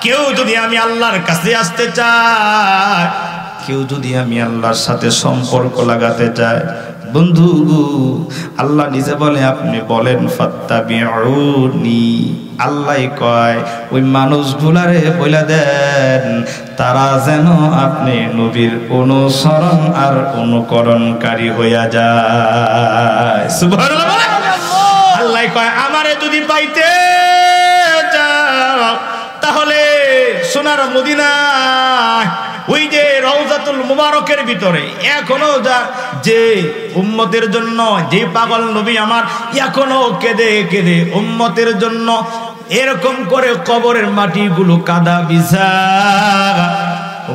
কেউ যদি আমি আল্লাহর কাছে আসতে চায়, কেউ যদি আমি আল্লাহর সাথে সম্পর্ক লাগাতে চায়, বন্ধু আল্লাহ নিজে বলে আপনি বলেন ফাত্তাবিউনি। আল্লাহ কয় ওই মানুষগুলারে বলে দেন তারা যেন আপনি নবীর অনুসরণ আর অনুকরণকারী হইয়া যায়। সুবহানাল্লাহ। আল্লাহ কয় আমারে যদি পাইতে যাও তাহলে সোনার মদিনা, ওই যে রওজাতুল মুবারকের ভিতরে এখনো যা যে উম্মতের জন্য যে পাগল নবী আমার এখনো কেঁদে কেঁদে উম্মতের জন্য এরকম করে কবরের মাটিগুলো কাদা বিছা,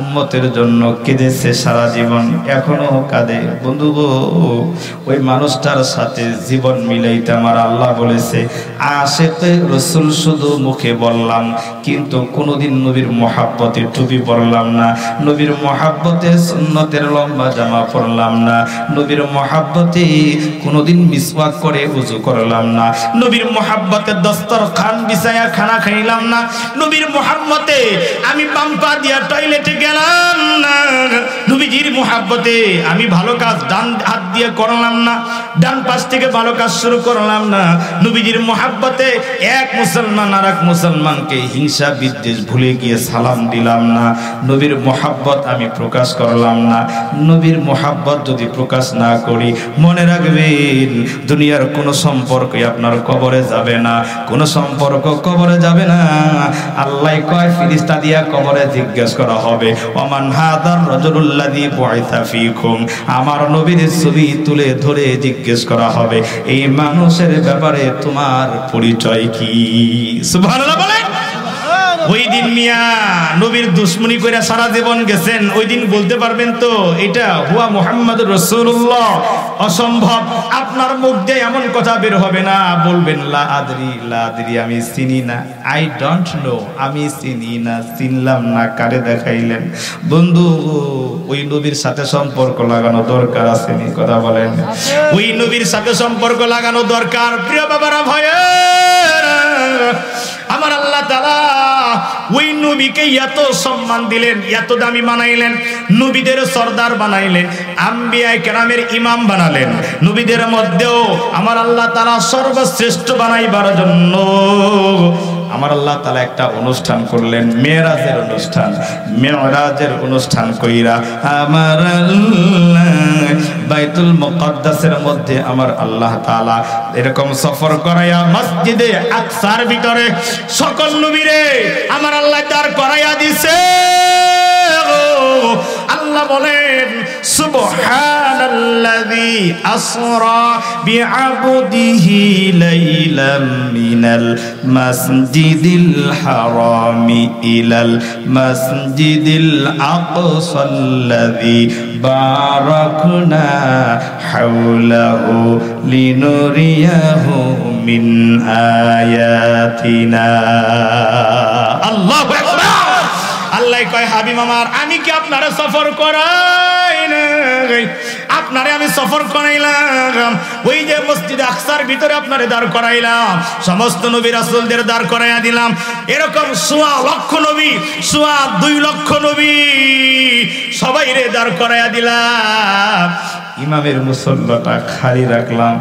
উম্মতের জন্য কেঁদেছে সারা জীবন, এখনো কাঁদে। বন্ধু গো, ওই মানুষটার সাথে জীবন মিলাইতে আমার আল্লাহ বলেছে আশিকে রাসূল শুধু মুখে বললাম, কিন্তু কোনোদিন নবীর মহাব্বতে টুপি পরলাম না, নবীর মহাব্বতে সুন্নতের লম্বা জামা পরলাম না, নবীর মহাব্বতে কোনোদিন মিসওয়াক করে ওযু করলাম না, নবীর মহাব্বতে দস্তরখান বিছায়া খানা খাইলাম না, নবীর মহাব্বতে আমি পাম্পা দিয়া টয়লেটে গেলাম না, নবীজির মহাব্বতে আমি ভালো কাজ ডান হাত দিয়ে করলাম না, ডান পাশ থেকে ভালো কাজ শুরু করলাম না, নবীজির মহাব্বতে এক মুসলমান আর এক মুসলমানকে হিংসা বিদ্বেষ ভুলে গিয়ে সালাম দিলাম না, নবীর মহাব্বত আমি প্রকাশ করলাম না। নবীর মহাব্বত যদি প্রকাশ না করি, মনে রাখবেন দুনিয়ার কোনো সম্পর্কই আপনার কবরে যাবে না, কোনো সম্পর্ক কবরে যাবে না। আল্লাহ কয় ফেরেশতা দিয়া কবরে জিজ্ঞেস করা হবে ওমান হাদার রাজুলুল্লাযী বুইসা ফীকুম, আমার নবীর ছবি তুলে ধরে জিজ্ঞেস করা হবে এই মানুষের ব্যাপারে তোমার পরিচয় কি? সুবহানাল্লাহ বলেন। ওই দিন মিয়া নবীর দুশমনি কইরা সারা জীবন গেছেন, ওই দিন বলতে পারবেন তো এটা হুয়া মুহাম্মাদুর রাসূলুল্লাহ? অসম্ভব। আপনার মুখ দিয়ে এমন কথা বের হবে না, বলবেন লা আদরি, আমি চিনি না, আই ডোন্ট নো, আমি চিনি না, চিনলাম না, কারে দেখাইলেন? বন্ধু, ওই নবীর সাথে সম্পর্ক লাগানো দরকার আছে নি? কথা বলেন। ওই নবীর সাথে সম্পর্ক লাগানো দরকার। প্রিয় বাবারা, ভাইয়েরা, আমার আল্লাহ তাআলা ওই নবীকে এত সম্মান দিলেন, এত দামি বানাইলেন, নবীদের সরদার বানাইলেন, আম্বিয়ায়ে কেরামের ইমাম বানালেন, নবীদের মধ্যেও আমার আল্লাহ তাআলা সর্বশ্রেষ্ঠ বানাইবার জন্য আমার আল্লাহ তাআলা একটা অনুষ্ঠান করলেন, মেরাজের অনুষ্ঠান। মেরাজের অনুষ্ঠান কইরা আমার আল্লাহ বাইতুল মুকদ্দাসের মধ্যে আমার আল্লাহ তাআলা এরকম সফর করায়া মসজিদে আকসার ভিতরে সকল নবীরে আমার আল্লাহ দাঁড় করায়া দিছে। আল্লাহ বলেন সুবহানাল্লাযী আসরা বিআবদিহি লাইলাম মিনাল মাসজিদিল হারামি ইলাল মাসজিদিল আকসাল্লাযী বারাকনা হাওলাহু লিনুরিয়াহু মিন আয়াতিনা। আল্লাহু আকবার। আল্লাহ কয় হাবিব আমার, আমি কি আপনারে সফর করাই না? আপনারে আমি সফর করাইলাম, ওই যে মসজিদে আকসার ভিতরে আপনারে দাঁড় করাইলাম, সমস্ত নবী রাসূলদের দাঁড় করাইয়া দিলাম, এরকম 1.25 লক্ষ নবী, 2.25 লক্ষ নবী সবাই রে দাঁড় করাইয়া দিলাম, ইমামের মুসল্লাটা খালি রাখলাম।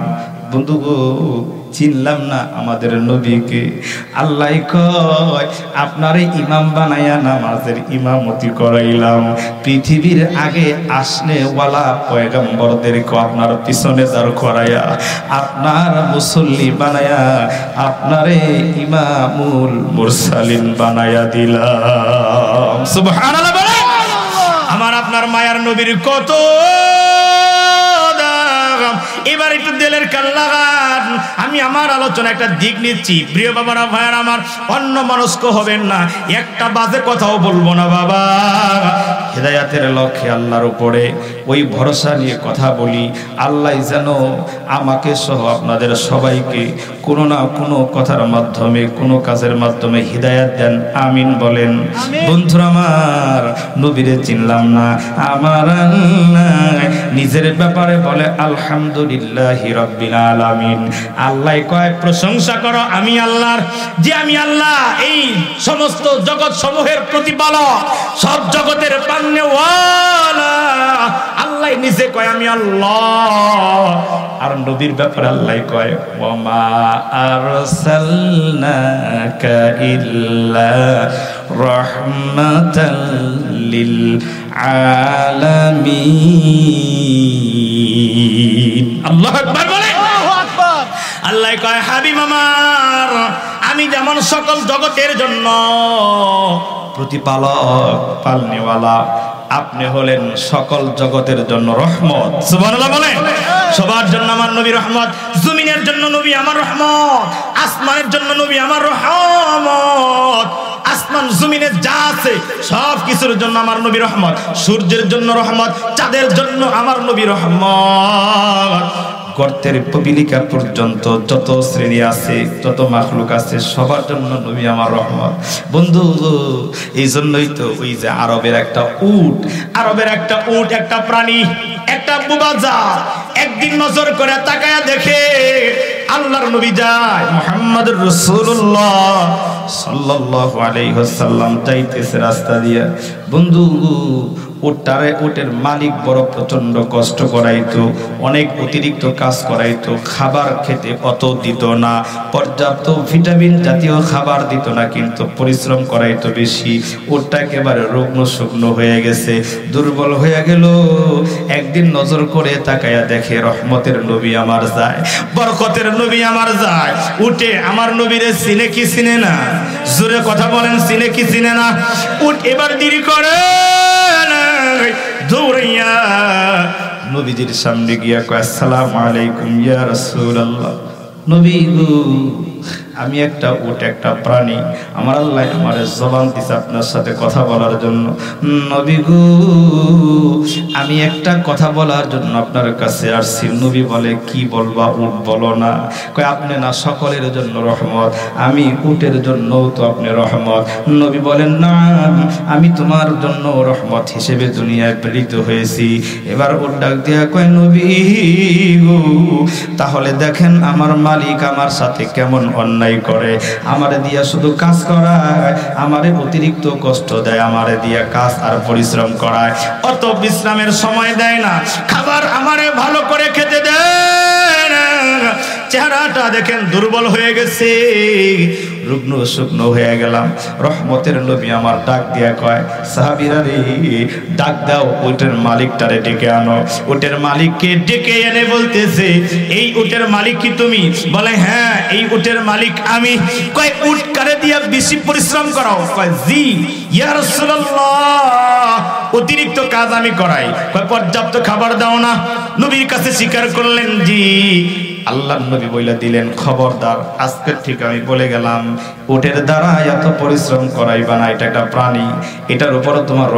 বন্ধু গো, চিনলাম না আমাদের নবীকে। আল্লাহ কয় আপনারে ইমাম বানায়া নামাজের ইমামতি করাইলাম, পৃথিবীর আগে আসনে ওয়ালা পয়গম্বরদেরকে আপনার পিছনে দাঁড় করাইয়া আপনার মুসল্লি বানায়া আপনারে ইমামুল মুরসালিন বানায়া দিলাম। সুবহানাল্লাহ বলে। আমার আপনার মায়ার নবীর কত এবার একটু দিলের কান লাগান। আমি আমার আলোচনা একটা দিক নিচ্ছি, প্রিয় বাবারা, ভাইয়ার আমার, অন্য মনস্ক হবেন না, একটা বাজে কথাও বলবো না বাবা। হেদায়াতের লক্ষ্যে আল্লাহর উপরে ওই ভরসা নিয়ে কথা বলি, আল্লাহ যেন আমাকে সহ আপনাদের সবাইকে কোনো না কোনো কথার মাধ্যমে, কোনো কাজের মাধ্যমে হিদায়াত দেন, আমিন বলেন। বন্ধুরা আমার, নবীরে চিনলাম না, আমার আল্লাহ নিজের ব্যাপারে বলে আলহামদুলিল্লাহি রাব্বিল আলামিন। আল্লাহ কয় প্রশংসা করো আমি আল্লাহর, যে আমি আল্লাহ এই সমস্ত জগৎ সমূহের প্রতিপালক, সব জগতের পান্নেওয়ালা। আল্লাহ নিজে কয় আমি আল্লাহ, আর নবীর ব্যাপারে আল্লাহ কয় ওয়ামা আরসালনাকা ইল্লা রাহমাতাল লিল আলামিন। আল্লাহু আকবার বলে। আল্লাহ কয় হাবিব আমার, আমি যেমন সকল জগতের জন্য প্রতিপালক, পালনেওয়ালা, আপনি হলেন সকল জগতের জন্য রহমত। সুবহানাল্লাহ বলেন। সবার জন্য আমার নবী রহমত, জমিনের জন্য নবী আমার রহমত, আসমানের জন্য নবী আমার রহমত, আসমান জমিনে যা আছে সব কিছুর জন্য আমার নবী রহমত। সূর্যের জন্য রহমত, চাঁদের জন্য আমার নবী রহমত। গর্তের পিপিলিকা পর্যন্ত যত শ্রেণী আছে, যত মাখলুক আছে, সবার জন্য নবী আমার রহমত। বন্ধু, এই জন্যই তো ওই যে আরবের একটা উট, একটা প্রাণী, একটা বুবাজা একদিন নজর করে তাকায়া দেখে আল্লাহর নবী যায়, মুহাম্মদুর রাসূলুল্লাহ সাল্লাল্লাহু আলাইহি ওয়াসাল্লাম যাইতেছে রাস্তা দিয়া। বন্ধু, ওটের মালিক বড় প্রচন্ড কষ্ট করাইতো, অনেক অতিরিক্ত কাজ করাইতো, খাবার খেতে অত দিত না, পর্যাপ্ত ভিটামিন জাতীয় খাবার দিত না, কিন্তু পরিশ্রম করাইতো বেশি। ওটটা একেবারে রুগ্ন শুকনো হয়ে গেছে, দুর্বল হয়ে গেল। একদিন নজর করে তাকায়া দেখে রহমতের নবী আমার যায়, বরকতের নবী আমার যায়। উঠে আমার নবীরে চিনে কি চিনে না? জোরে কথা বলেন, চিনে কি চিনে না? উঠ এবার দেরি করে দৌড়াইয়া নবীজির সামনে গিয়া কয়, আসসালামু আলাইকুম ইয়া রাসূলুল্লাহ। নবী গো, আমি একটা উট, একটা প্রাণী, আমার আল্লাহ আমার জবান দিছে আপনার সাথে কথা বলার জন্য। নবী গো, আমি একটা কথা বলার জন্য আপনার কাছে আসছি। নবী বলে, কি বলবা? উট বলো না। কয়, আপনি না সকলের জন্য রহমত, আমি উটের জন্য তো আপনি রহমত। নবী বলেন, না, আমি তোমার জন্য রহমত হিসেবে দুনিয়ায় প্রেরিত হয়েছি। এবার উট ডাক দিয়া কয়, নবী গো, তাহলে দেখেন আমার মালিক আমার সাথে কেমন অন্যায় করে। আমারে দিয়া শুধু কাজ করায়, আমারে অতিরিক্ত কষ্ট দেয়, আমারে দিয়া কাজ আর পরিশ্রম করায়, অত বিশ্রামের সময় দেয় না, খাবার আমারে ভালো করে খেতে দেয় না। চেহারাটা দেখেন দুর্বল হয়ে গেছে, রুগ্ন শুকনো হয়ে গেলাম। রহমতের নবী আমার ডাক দিয়া কয়, সাহাবীরা রে, ডাক দাও, উটের মালিকটারে ডেকে আনো। উটের মালিককে ডেকে এনে বলতেছে, এই উটের মালিক কি তুমি? বলে, হ্যাঁ, এই উটের মালিক আমি। কয়, উট কারে দিয়া বেশি পরিশ্রম করাও? কয়, জি ইয়া রাসূলুল্লাহ, অতিরিক্ত কাজ আমি করাই। কয়, পর্যাপ্ত খাবার দাও না? নবীর কাছে স্বীকার করলেন, জি। আল্লাহর নবী বলে দিলেন, খবরদার, আজকের ঠিক আমি বলে গেলাম, উটের দ্বারা এত পরিশ্রম করাইবা না, এটা একটা প্রাণী, এটার উপরও তোমার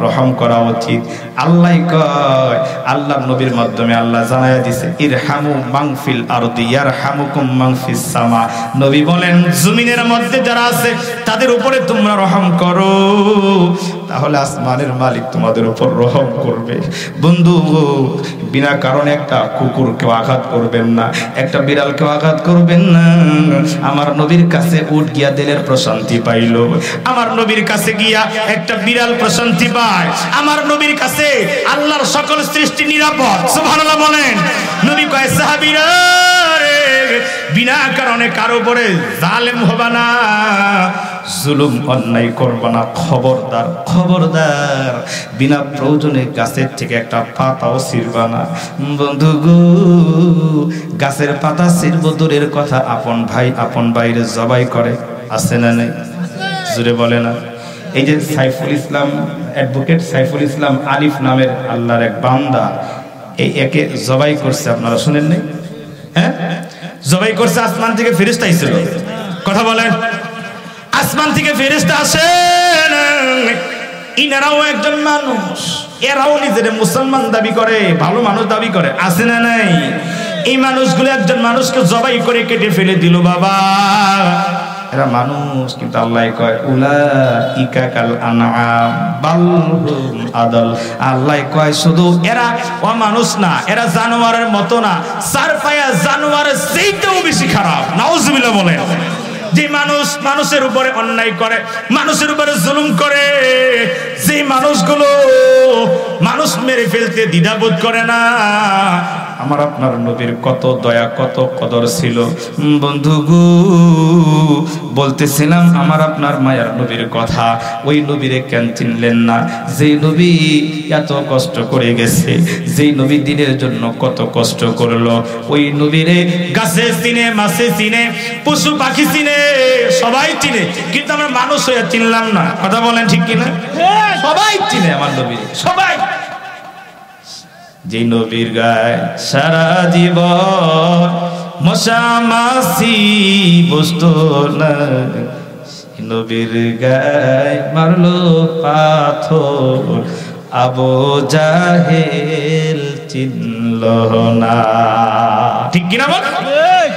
রহম করা উচিত। আল্লাহ কয়, আল্লাহর নবীর মাধ্যমে আল্লাহ জানায়া দিছে, ইরহামু মাংফিল আরদি ইয়ারহামুকুম মাংফিস সামা। নবী বলেন, জমিনের মধ্যে যারা আছে তাদের উপরে তোমরা রহম করো, তাহলে আসমানের মালিক তোমাদের উপর রহম করবে। বন্ধু, বিনা কারণে একটা কুকুরকেও আঘাত করবেন না, একটা বিড়ালকেও আঘাত করবেন না। আমার নবীর কাছে উট গিয়া দিলের প্রশান্তি পাইল, আমার নবীর কাছে গিয়া একটা বিড়াল প্রশান্তি পায়, আমার নবীর কাছে আল্লাহর সকল সৃষ্টি নিরাপদ। সুবহানাল্লাহ বলেন। নবী কয়, সাহাবীরা রে, বিনা কারণে কারো উপরে জালেম হবে না, জুলুম অন্যায় করবে না। খবরদার, খবরদার, বিনা প্রয়োজনে গাছের থেকে একটা পাতাও ছিঁড়বা না। বন্ধু গো, গাছের পাতা ছিঁড়ব দূরের কথা, আপন ভাই আপন ভাইরে জবাই করে, আছে না নেই? জুড়ে বলে না। এই যে সাইফুল ইসলাম, অ্যাডভোকেট সাইফুল ইসলাম আলিফ নামের আল্লাহর এক বান্দা, এই একে জবাই করছে, আপনারা শুনেন নাই? হ্যাঁ, জবাই করছে। আসমান থেকে ফেরেশতা আইছিল, কথা বলেন, আসমান থেকে ফেরেশতা আসেন। ইনারাও একজন মানুষ, এরাও নিজের মুসলমান দাবি করে, ভালো মানুষ দাবি করে, আছে না নাই? এই মানুষগুলো একজন মানুষকে জবাই করে কেটে ফেলে দিল। বাবা, এরা মানুষ, কিন্তু আল্লাহ কয়, উলাইকা কাল আনআম বাল হুম আদাল। আল্লাহ কয়, শুধু এরা মানুষ না, এরা জানোয়ারের মতো না, চারপায়া জানোয়ারের চেয়েও বেশি খারাপ। নাউজুবিল্লাহ বলেন। যে মানুষ মানুষের উপরে অন্যায় করে, মানুষের উপরে জুলুম করে, যে মানুষগুলো মানুষ মেরে ফেলতে দ্বিধাবোধ করে না, আমার আপনার নবীর কত দয়া, কত কদর ছিল। বন্ধু গো, বলতেছিলাম আমার আপনার মায়ার নবীর কথা। ওই নবীরে কেন চিনলেন না? যেই নবী এত কষ্ট করে গেছে, যেই নবী দিনের জন্য কত কষ্ট করলো, ওই নবীরে গাছে চিনে, মাছে চিনে, পশু পাখি চিনে, সবাই চিনে, কিন্তু আমরা মানুষ হয়ে চিনলাম না। কথা বলেন ঠিক কিনা? সবাই চিনে আমার নবীর, সবাই। যে নবীর গায়ে সারা জীবন মশা মাছি বসতো না, নবীর গায়ে মারলো পাথর, আবু জাহেল চিনল না। ঠিক কিনা বল?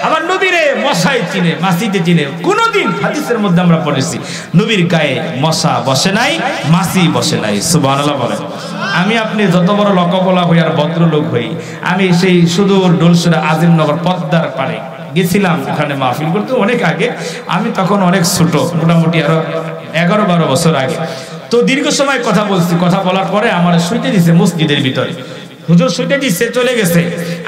আমার নবীরে মশাই চিনে, মাছিতে চিনে। কোনদিন হাদিসের মধ্যে আমরা পড়েছি নবীর গায়ে মশা বসে নাই, মাছি বসে নাই। সুবহানাল্লাহ বলেন। আমি আপনি যত বড় লকবলা হই আর ভদ্রলোক হই, আমি সেই সুদূর ডোলসুরা আজিমনগর পদ্মার পাড়ে গেছিলাম ওখানে মাহফিল করতে অনেক আগে। আমি তখন অনেক ছোট, মোটামুটি আরো 11-12 বছর আগে। তো দীর্ঘ সময় কথা বলছি, কথা বলার পরে আমার শুইতে দিছে মসজিদের ভিতরে। হুজুর শুইতে দিচ্ছে, চলে গেছে।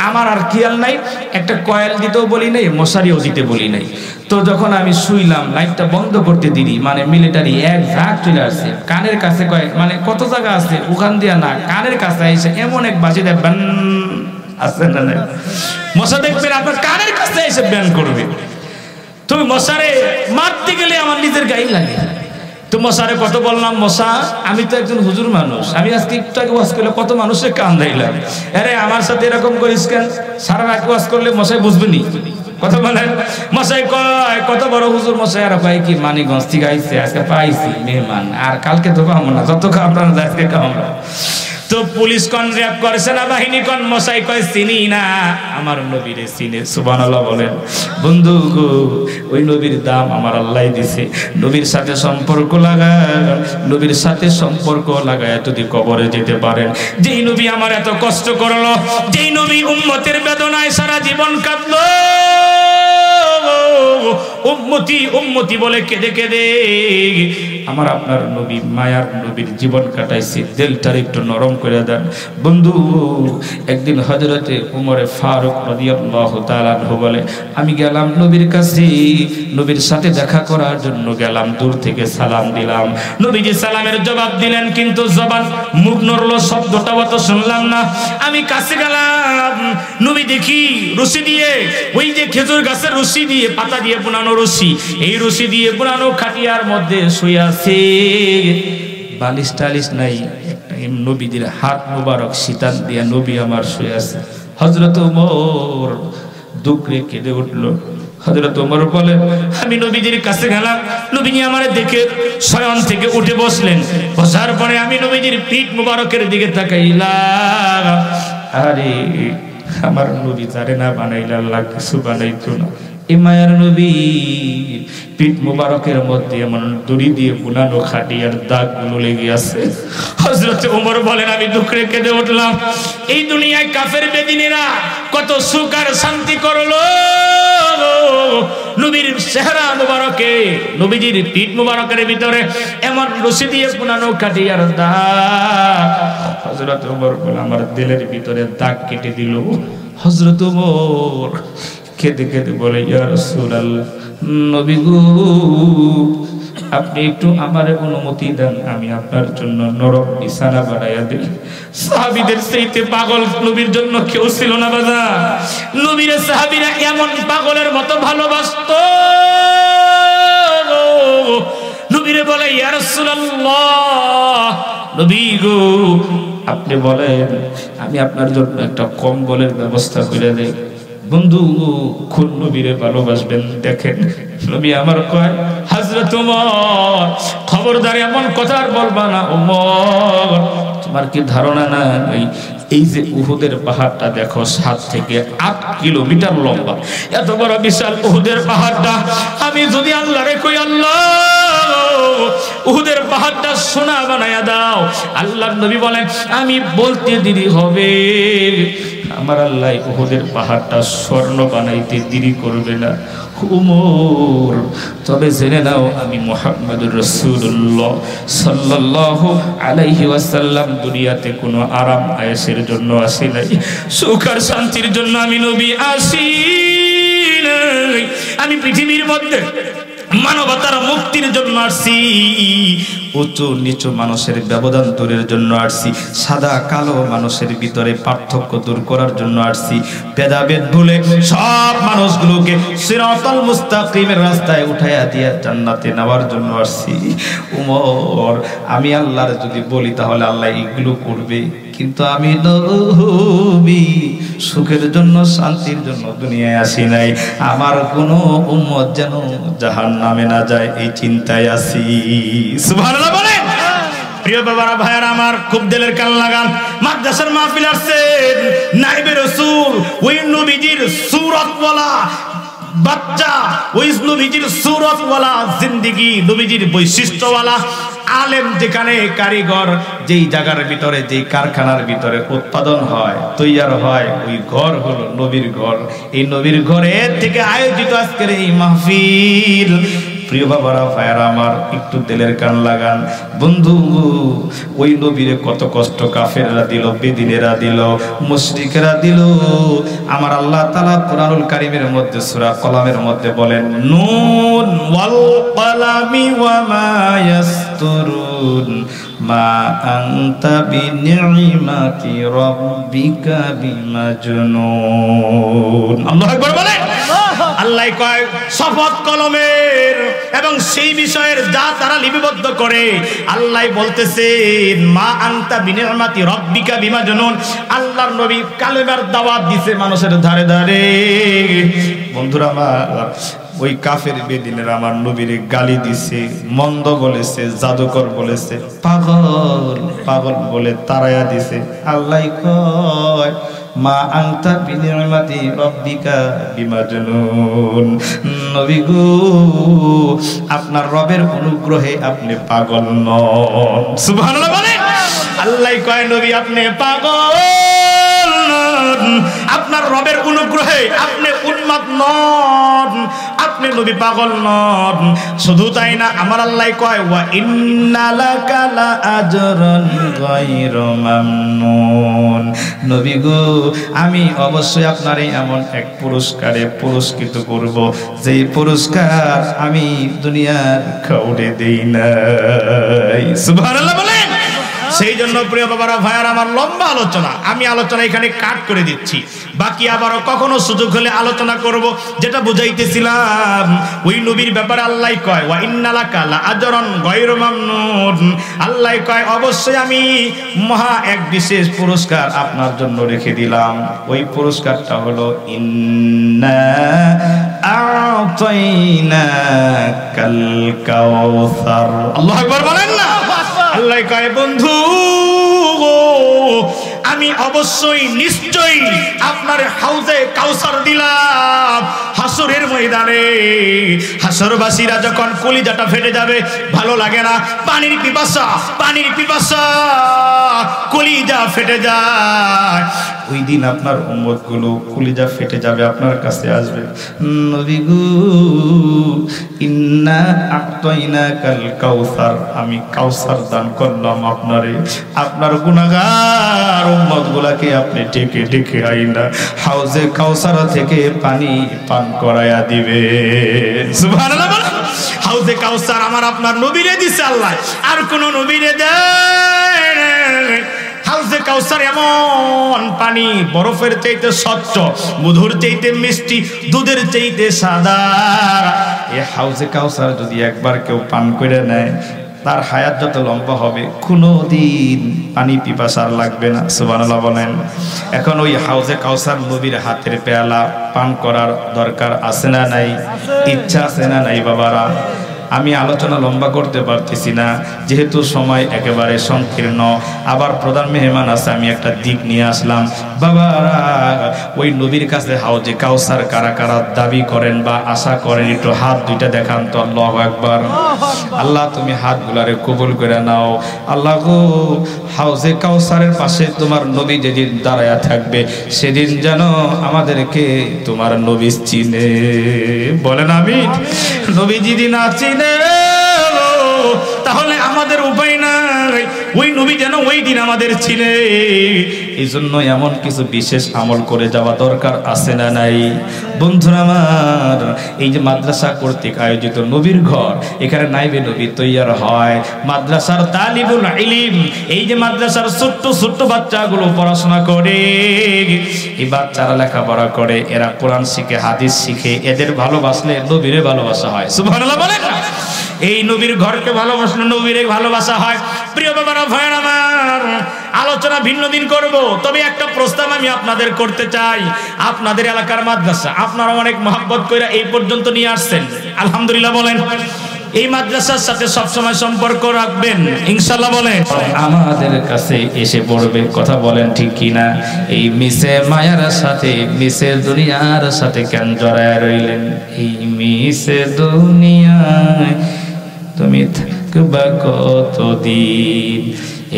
আমার আর খেয়াল নাই, একটা কয়েল দিতেও বলি নাই, মশারিও দিতে বলি নাই। তো যখন আমি শুইলাম, লাইটটা বন্ধ করতে দিই, মানে মিলিটারি এক ঝাঁক চলে আসছে কানের কাছে, কয়েক মানে কত জায়গা আছে ওখান দিয়ে না, কানের কাছে এসে এমন এক বাজি দেখবেন আসছেন না, মশা দেখবেন আপনার কানের কাছে এসে ব্যান করবে। তুমি মশারে মারতে গেলে আমার নিজের গায়ে লাগে। তো মশারে কত বললাম, মশা আমি তো একজন হুজুর মানুষ, আমি আজকে একটু আগে ওয়াজ করলে কত মানুষের কান দিলাম, আরে আমার সাথে এরকম করিস কেন? সারা রাত ওয়াজ করলে মশাই বুঝবেনি কথা বলেন। মশাই কয় কত বড় হুজুর, মশাই আর কয় কি মানিকগঞ্জ থেকে আইছে, আজকে পাইছি মেহমান, আর কালকে তো পাবো না, যত আপনারা আজকে কামড়া। তো পুলিশ কোন র্যাব করে, সেনাবাহিনী কোন, মশাই কয় চিনি না, আমার নবীরে চিনে। সুবহানাল্লাহ বলেন। বন্ধু গো, ওই নবীর দাম আমার আল্লাহ দিছে। নবীর সাথে সম্পর্ক লাগায়, নবীর সাথে সম্পর্ক লাগায় যদি কবরে যেতে পারেন। যেই নবী আমার এত কষ্ট করলো, যেই নবী উম্মতের বেদনায় সারা জীবন কাঁদলো, উম্মতি উম্মতি বলে কেঁদে কেঁদে আমার আপনার নবী মায়ার নবীর জীবন কাটাইছে, দিলটার একটু নরম করে দেন। বন্ধু, একদিন হযরতে উমরে ফারুক রাদিয়াল্লাহু তাআলা আনহু বলে, আমি গেলাম নবীর কাছে, নবীর সাথে দেখা করার জন্য গেলাম, দূর থেকে সালাম দিলাম। নবীজি সালামের জবাব দিলেন, কিন্তু জবান মুখ নড়লো, শব্দটা অত শুনলাম না। আমি কাছে গেলাম, নবী দেখি রশি দিয়ে, ওই যে খেজুর গাছের রশি দিয়ে, পাতা দিয়ে বোনানো রশি, এই রশি দিয়ে বোনানো খাটিয়ার মধ্যে শুয়ে আছে, বালিশ টালিশ নাই, নবীজির হাত মুবারক শীতান দিয়া নবী আমার শুয়ে আছে। হযরত ওমর দুঃখে কেঁদে উঠলো। হযরত ওমর বলে, আমি নবীজির কাছে গেলাম, নবীজি আমারে দেখে শয়ন থেকে উঠে বসলেন। বসার পরে আমি নবীজির পিঠ মুবারকের দিকে তাকাইলাম, আরে আমার নবী যারে না বানাইলে আল্লাহ কিছু বানাইতো না। এই মায়ার নবী পিঠ মুবারকের মধ্যে এমন দড়ি দিয়ে বুনানো খাটিয়ার দাগগুলো লেগে আছে। হযরত ওমর বলেন, আমি দুঃখে কেঁদে উঠলাম। এই দুনিয়ায় কাফের বেদিনেরা কত সুখ আর শান্তি করলো, নবীর চেহারা মুবারকে, নবীজির পিঠ মুবারকের ভিতরে এমন রশি দিয়ে বুনানো খাটিয়ার দাগ। হযরত ওমর বলেন, আমার দিলের ভিতরে দাগ কেটে দিল। হযরত ওমর কেঁদে কেঁদে বলে, ইয়া রাসূলুল্লাহ, নবী গো, আপনি একটু আমার অনুমতি দেন, আমি আপনার জন্য নরম বিছানা বানাইয়া দিই। সাহাবীদের চাইতে পাগল নবীর জন্য কেউ ছিল না বাজার। নবীর সাহাবীরা এমন পাগলের মতো ভালোবাসতো। নবীরে বলে, ইয়া রাসূলুল্লাহ, নবী গো, আপনি বলেন আমি আপনার জন্য একটা কম্বলের ব্যবস্থা করে দেই। বন্ধু, কোন নবীরে ভালোবাসবেন দেখেন। নবী আমার কয়, হযরত ওমর খবরদার এমন কথা আর বলবা না। ওমর, তোমার কি ধারণা নাই, এই যে উহুদের পাহাড়টা দেখো, 7 থেকে 8 কিলোমিটার লম্বা, এত বড় বিশাল উহুদের পাহাড়টা, আমি যদি আল্লাহরে কই, আল্লাহ উহুদের পাহাড়টা সোনা বানায়া দাও, আল্লাহর নবী বলেন, আমি বলতে দেরি হবে, আমার আল্লাহ উহুদের পাহাড়টা স্বর্ণ বানাইতে দেরি করবে না। উমর, তবে জেনে নাও, আমি মুহাম্মদুর রাসূলুল্লাহ সাল্লাল্লাহু আলাইহি ওয়াসাল্লাম দুনিয়াতে কোনো আরাম আয়েশের জন্য আসি নাই, সুখ আর শান্তির জন্য আমি নবী আসি নাই। আমি পৃথিবীর মধ্যে মানবতার মুক্তির জন্য আসছি, উঁচু নিচু মানুষের ব্যবধান দূরের জন্য আসছি, সাদা কালো মানুষের ভিতরে পার্থক্য দূর করার জন্য আসছি, ভেদাভেদ ভুলে সব মানুষগুলোকে সিরাতাল মুস্তাকিমের রাস্তায় উঠাইয়া দিয়া জান্নাতে নেওয়ার জন্য আসছি। উমর, আমি আল্লাহর যদি বলি তাহলে আল্লাহ এগুলো করবে? কিন্তু আমি নবী সুখের জন্য শান্তির জন্য দুনিয়ায় আসি নাই, আমার কোনো উম্মত যেন জাহান্নামে না যায় এই চিন্তায় আছি। সুবহানাল্লাহ বলেন। প্রিয় বাবারা ভাইয়ারা আমার, খুব দিলের কান লাগান। মাদ্রাসার মাহফিল আসছে, নাইবে রাসূল ওই নবীজির সূরতওয়ালা বাচ্চা, ওই নবীজির সূরতওয়ালা জিন্দেগি, নবীজির বৈশিষ্ট্যওয়ালা আলেম যেখানে, কারিগর যেই জায়গার ভিতরে, যেই কারখানার ভিতরে উৎপাদন হয়, তৈয়ার হয়, ওই ঘর হলো নবীর ঘর। এই নবীর ঘরের থেকে আয়োজিত আজকের এই মাহফিল। প্রিয় বাবারা ভাইয়ারা আমার, একটু দিলের কান লাগান। বন্ধু, ওই নবীরে কত কষ্ট কাফেররা দিল, বেদিনেরা দিল, মুশরিকরা দিল। আমার আল্লাহ তাআলা কুরআনুল কারীমের মধ্যে সূরা কলামের মধ্যে বলেন, নুন ওয়াল কলামি ওয়া মা ইয়াসতুরুন মা আনতা বিনি'মাতি রাব্বিকা বিমাজনুন। আল্লাহু আকবার বলেন। আল্লাহ কয় শপথ কলমের এবং সেই বিষয়ের যা তারা লিপিবদ্ধ করে। আল্লাহ বলতেছেন মা আনতা বিনি'মাতি রাব্বিকা বিমাজনুন। আল্লাহর নবী কালেমার দাওয়াত দিছে মানুষের ধারে ধারে। বন্ধুরা আমার, ওই কাফের বেদিনের আমার নবীরে গালি দিছে, মন্দ বলেছে, জাদুকর বলেছে, পাগল পাগল বলে তাড়ায়া দিছে। আল্লাহ কয় মা আনতা বিনি'মাতি রাব্বিকা বিমাজনুন। নবী গো, আপনার রবের অনুগ্রহে আপনি পাগল নন। সুবহানাল্লাহ বলেন। আল্লাহ কয় নবী আপনি পাগল নন, আপনার রবের অনুগ্রহে আপনি উন্মাদ নন, আপনি নবী পাগল নন। শুধু তাই না, আমার আল্লাহ কয় ওয়া ইন্না লাকা লা আজরান গায়রা মামনুন। নবী গো, আমি অবশ্যই আপনারে এমন এক পুরস্কারে পুরস্কৃত করব, যেই পুরস্কার আমি দুনিয়ার কাউরে দেই নাই। সুবহানাল্লাহ বলেন। সেই জন্য প্রিয় বাবারা ভাইয়ার আমার, লম্বা আলোচনা, আমি আলোচনা এখানে কাট করে দিচ্ছি, বাকি আবারও কখনো সুযোগ হলে আলোচনা করব। যেটা বুঝাইতেছিলাম, ওই নবীর ব্যাপারে আল্লাহ কয় ওয়া ইন্না লাকা লা আজরান গায়রা মামনুন। আল্লাহ কয় অবশ্যই আমি মহা এক বিশেষ পুরস্কার আপনার জন্য রেখে দিলাম। ওই পুরস্কারটা হলো ইন্না আ'তাইনাকাল কাউসার। আল্লাহু আকবার বলেন না। আল্লাহ কয় বন্ধু, আমি অবশ্যই নিশ্চয়ই আপনার হাউজে কাউসার দিলাম হাসরের ময়দানে। হাসরবাসীরা যখন কলিজাটা ফেটে যাবে, ভালো লাগে না, পানির পিপাসা, পানির পিপাসা, কলিজা ফেটে যায়। ওই দিন আপনার উম্মতগুলো কলিজা ফেটে যাবে, আপনার কাছে আসবে, নবী গো ইন্না আ'তাইনাকাল কাউসার, আমি কাউসার দান করলাম আপনারে। আপনার গুনাহগার উম্মতগুলোকে আপনি ডেকে ডেকে আইনা হাউজে কাউসার থেকে পানি পান করায়া দিবে। সুবহানাল্লাহ বলেন। হাউজে কাউসার আমার আপনার নবীরে দিছে আল্লাহ, আর কোন নবীরে দেয় না। হাউজে কাউসার এমন পানি, বরফের চাইতে স্বচ্ছ, মধুর চাইতে মিষ্টি, দুধের চাইতে সাদা। এই হাউজে কাউসার যদি একবার কেউ পান করে নেয়, তার হায়াত যত লম্বা হবে, কোনোদিন পানি পিপাসার লাগবে না। সুবহানাল্লাহ বলেন। এখন ওই হাউজে কাউসার নবীর হাতের পেয়ালা পান করার দরকার আছে না নাই? ইচ্ছা আছে না নাই? বাবারা, আমি আলোচনা লম্বা করতে পারতেছি না, যেহেতু সময় একেবারে সংকীর্ণ। আবার প্রধান মেহমান আছে, আমি একটা দিক নিয়ে আসলাম। বাবারা, ওই নবীর কাছে হাউজে কাউসার কারা কারা দাবি করেন বা আশা করেন, একটু হাত দুইটা দেখান তো। আল্লাহু আকবার। আল্লাহ তুমি হাতগুলারে কবুল করে নাও। আল্লাহ গো, হাউজে কাউসারের পাশে তোমার নবী যেদিন দাঁড়ায়া থাকবে, সেদিন যেন আমাদেরকে তোমার নবী চিনে। বলেন আমিন। নবী যদি না চিনে তাহলে আমাদের উপায় নাই, ওই নবী যেন ওই দিন আমাদের চিনে। এই জন্য এমন কিছু বিশেষ আমল করে যাওয়া দরকার আছে না নাই? বন্ধুরা আমার, এই যে মাদ্রাসা কর্তৃক আয়োজিত নবীর ঘর, এখানে নাইবে নবী তৈয়ার হয়। মাদ্রাসার তালিবুল ইলম, এই যে মাদ্রাসার ছোট্ট ছোট্ট বাচ্চাগুলো পড়াশোনা করে, এই বাচ্চারা লেখাপড়া করে, এরা কোরআন শিখে, হাদিস শিখে, এদের ভালোবাসলে নবীরে ভালোবাসা হয়। সুবহানাল্লাহ বলেন না। এই নবীর ঘরকে ভালোবাসলে নবীরে ভালোবাসা হয়। প্রিয় বাবারা, ভাইয়েরা আমার, আলোচনা ভিন্ন দিন করব, তবে একটা প্রস্তাব আমি আপনাদের করতে চাই। আপনাদের এলাকার মাদ্রাসা আপনারা অনেক মহব্বত করে এই পর্যন্ত নিয়ে আসছেন, আলহামদুলিল্লাহ বলেন। এই মাদ্রাসার সাথে সব সময় সম্পর্ক রাখবেন ইনশাআল্লাহ বলেন। আমাদের কাছে এসে পড়বে, কথা বলেন ঠিক কিনা? এই মিশে মায়ার সাথে, মিশে দুনিয়ার সাথে কেন জড়ায় রইলেন? এই মিশে দুনিয়ায় তুমি থাকবা কতদিন?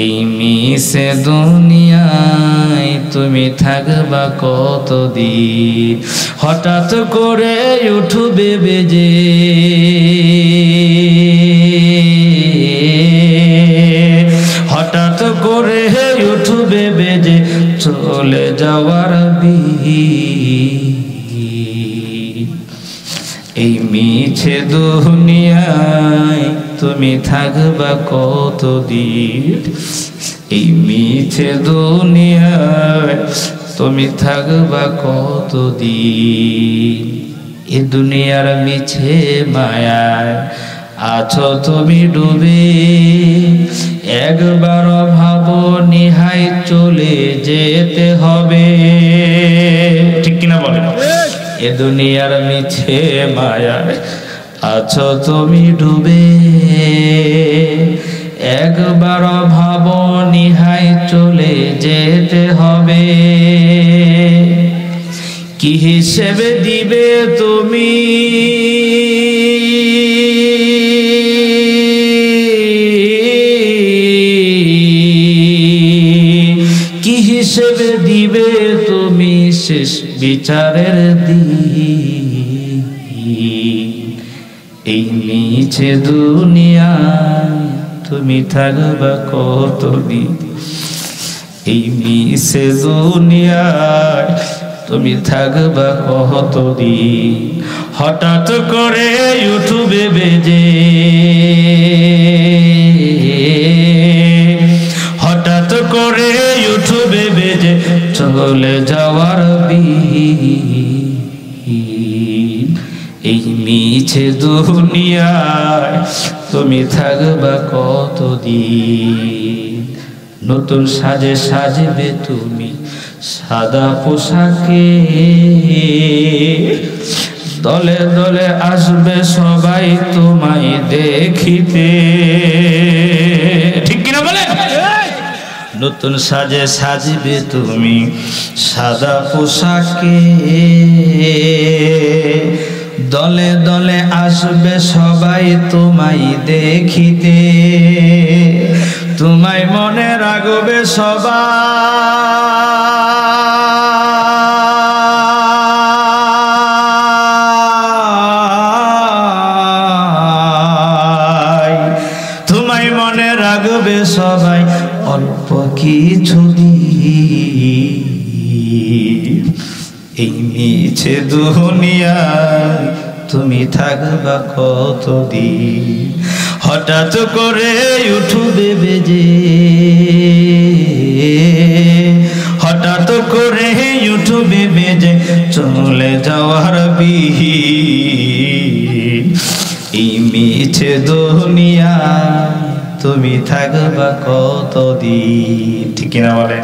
এই মিশে দুনিয়ায় তুমি থাকবা কতদিন? হঠাৎ করে উঠবে বেজে, হঠাৎ করে উঠবে বেজে চলে যাওয়ার বিহিত। এই মিছে দুনিয়ায় তুমি থাকবা কতদিন? এই মিছে দুনিয়ায় তুমি থাকবা কতদিন? এ দুনিয়ার মিছে মায়ায় আছো তুমি ডুবে, একবার ভাবো নিহাই চলে যেতে হবে, ঠিক কিনা বলে? এ দুনিয়ার মিছে মায়ায় আছো তুমি ডুবে, একবার ভাবো নিহাই চলে যেতে হবে। কি হিসেবে দিবে তুমি কি হিসেবে দিবে তুমি শেষ বিচারের দিন? এই মিছে দুনিয়ায় তুমি থাকবা কতদিন? এই মিছে দুনিয়ায় তুমি থাকবা কতদিন? হঠাৎ করে উঠবে বেজে, হঠাৎ করে উঠবে বেজে চলে যাওয়ার বিহিত। এই মিছে দুনিয়ায় তুমি থাকবা কতদিন? নতুন সাজে সাজবে তুমি সাদা পোশাকে, দলে দলে আসবে সবাই তোমায় দেখিতে, ঠিক কিনা বলে? নতুন সাজে সাজবে তুমি সাদা পোশাকে, দলে দলে আসবে সবাই তোমায় দেখিতে, তোমায় মনে রাখবে সবাই, তোমায় মনে রাখবে সবাই অল্প কিছু দিন। এই মিছে দুনিয়ায় তুমি থাকবা কতদিন? হঠাৎ করে উঠবে বেজে, হঠাৎ করে উঠবে বেজে চলে যাওয়ার বিহিত। এই মিছে দুনিয়ায় তুমি থাকবা কতদিন? ঠিক কিনা বলে?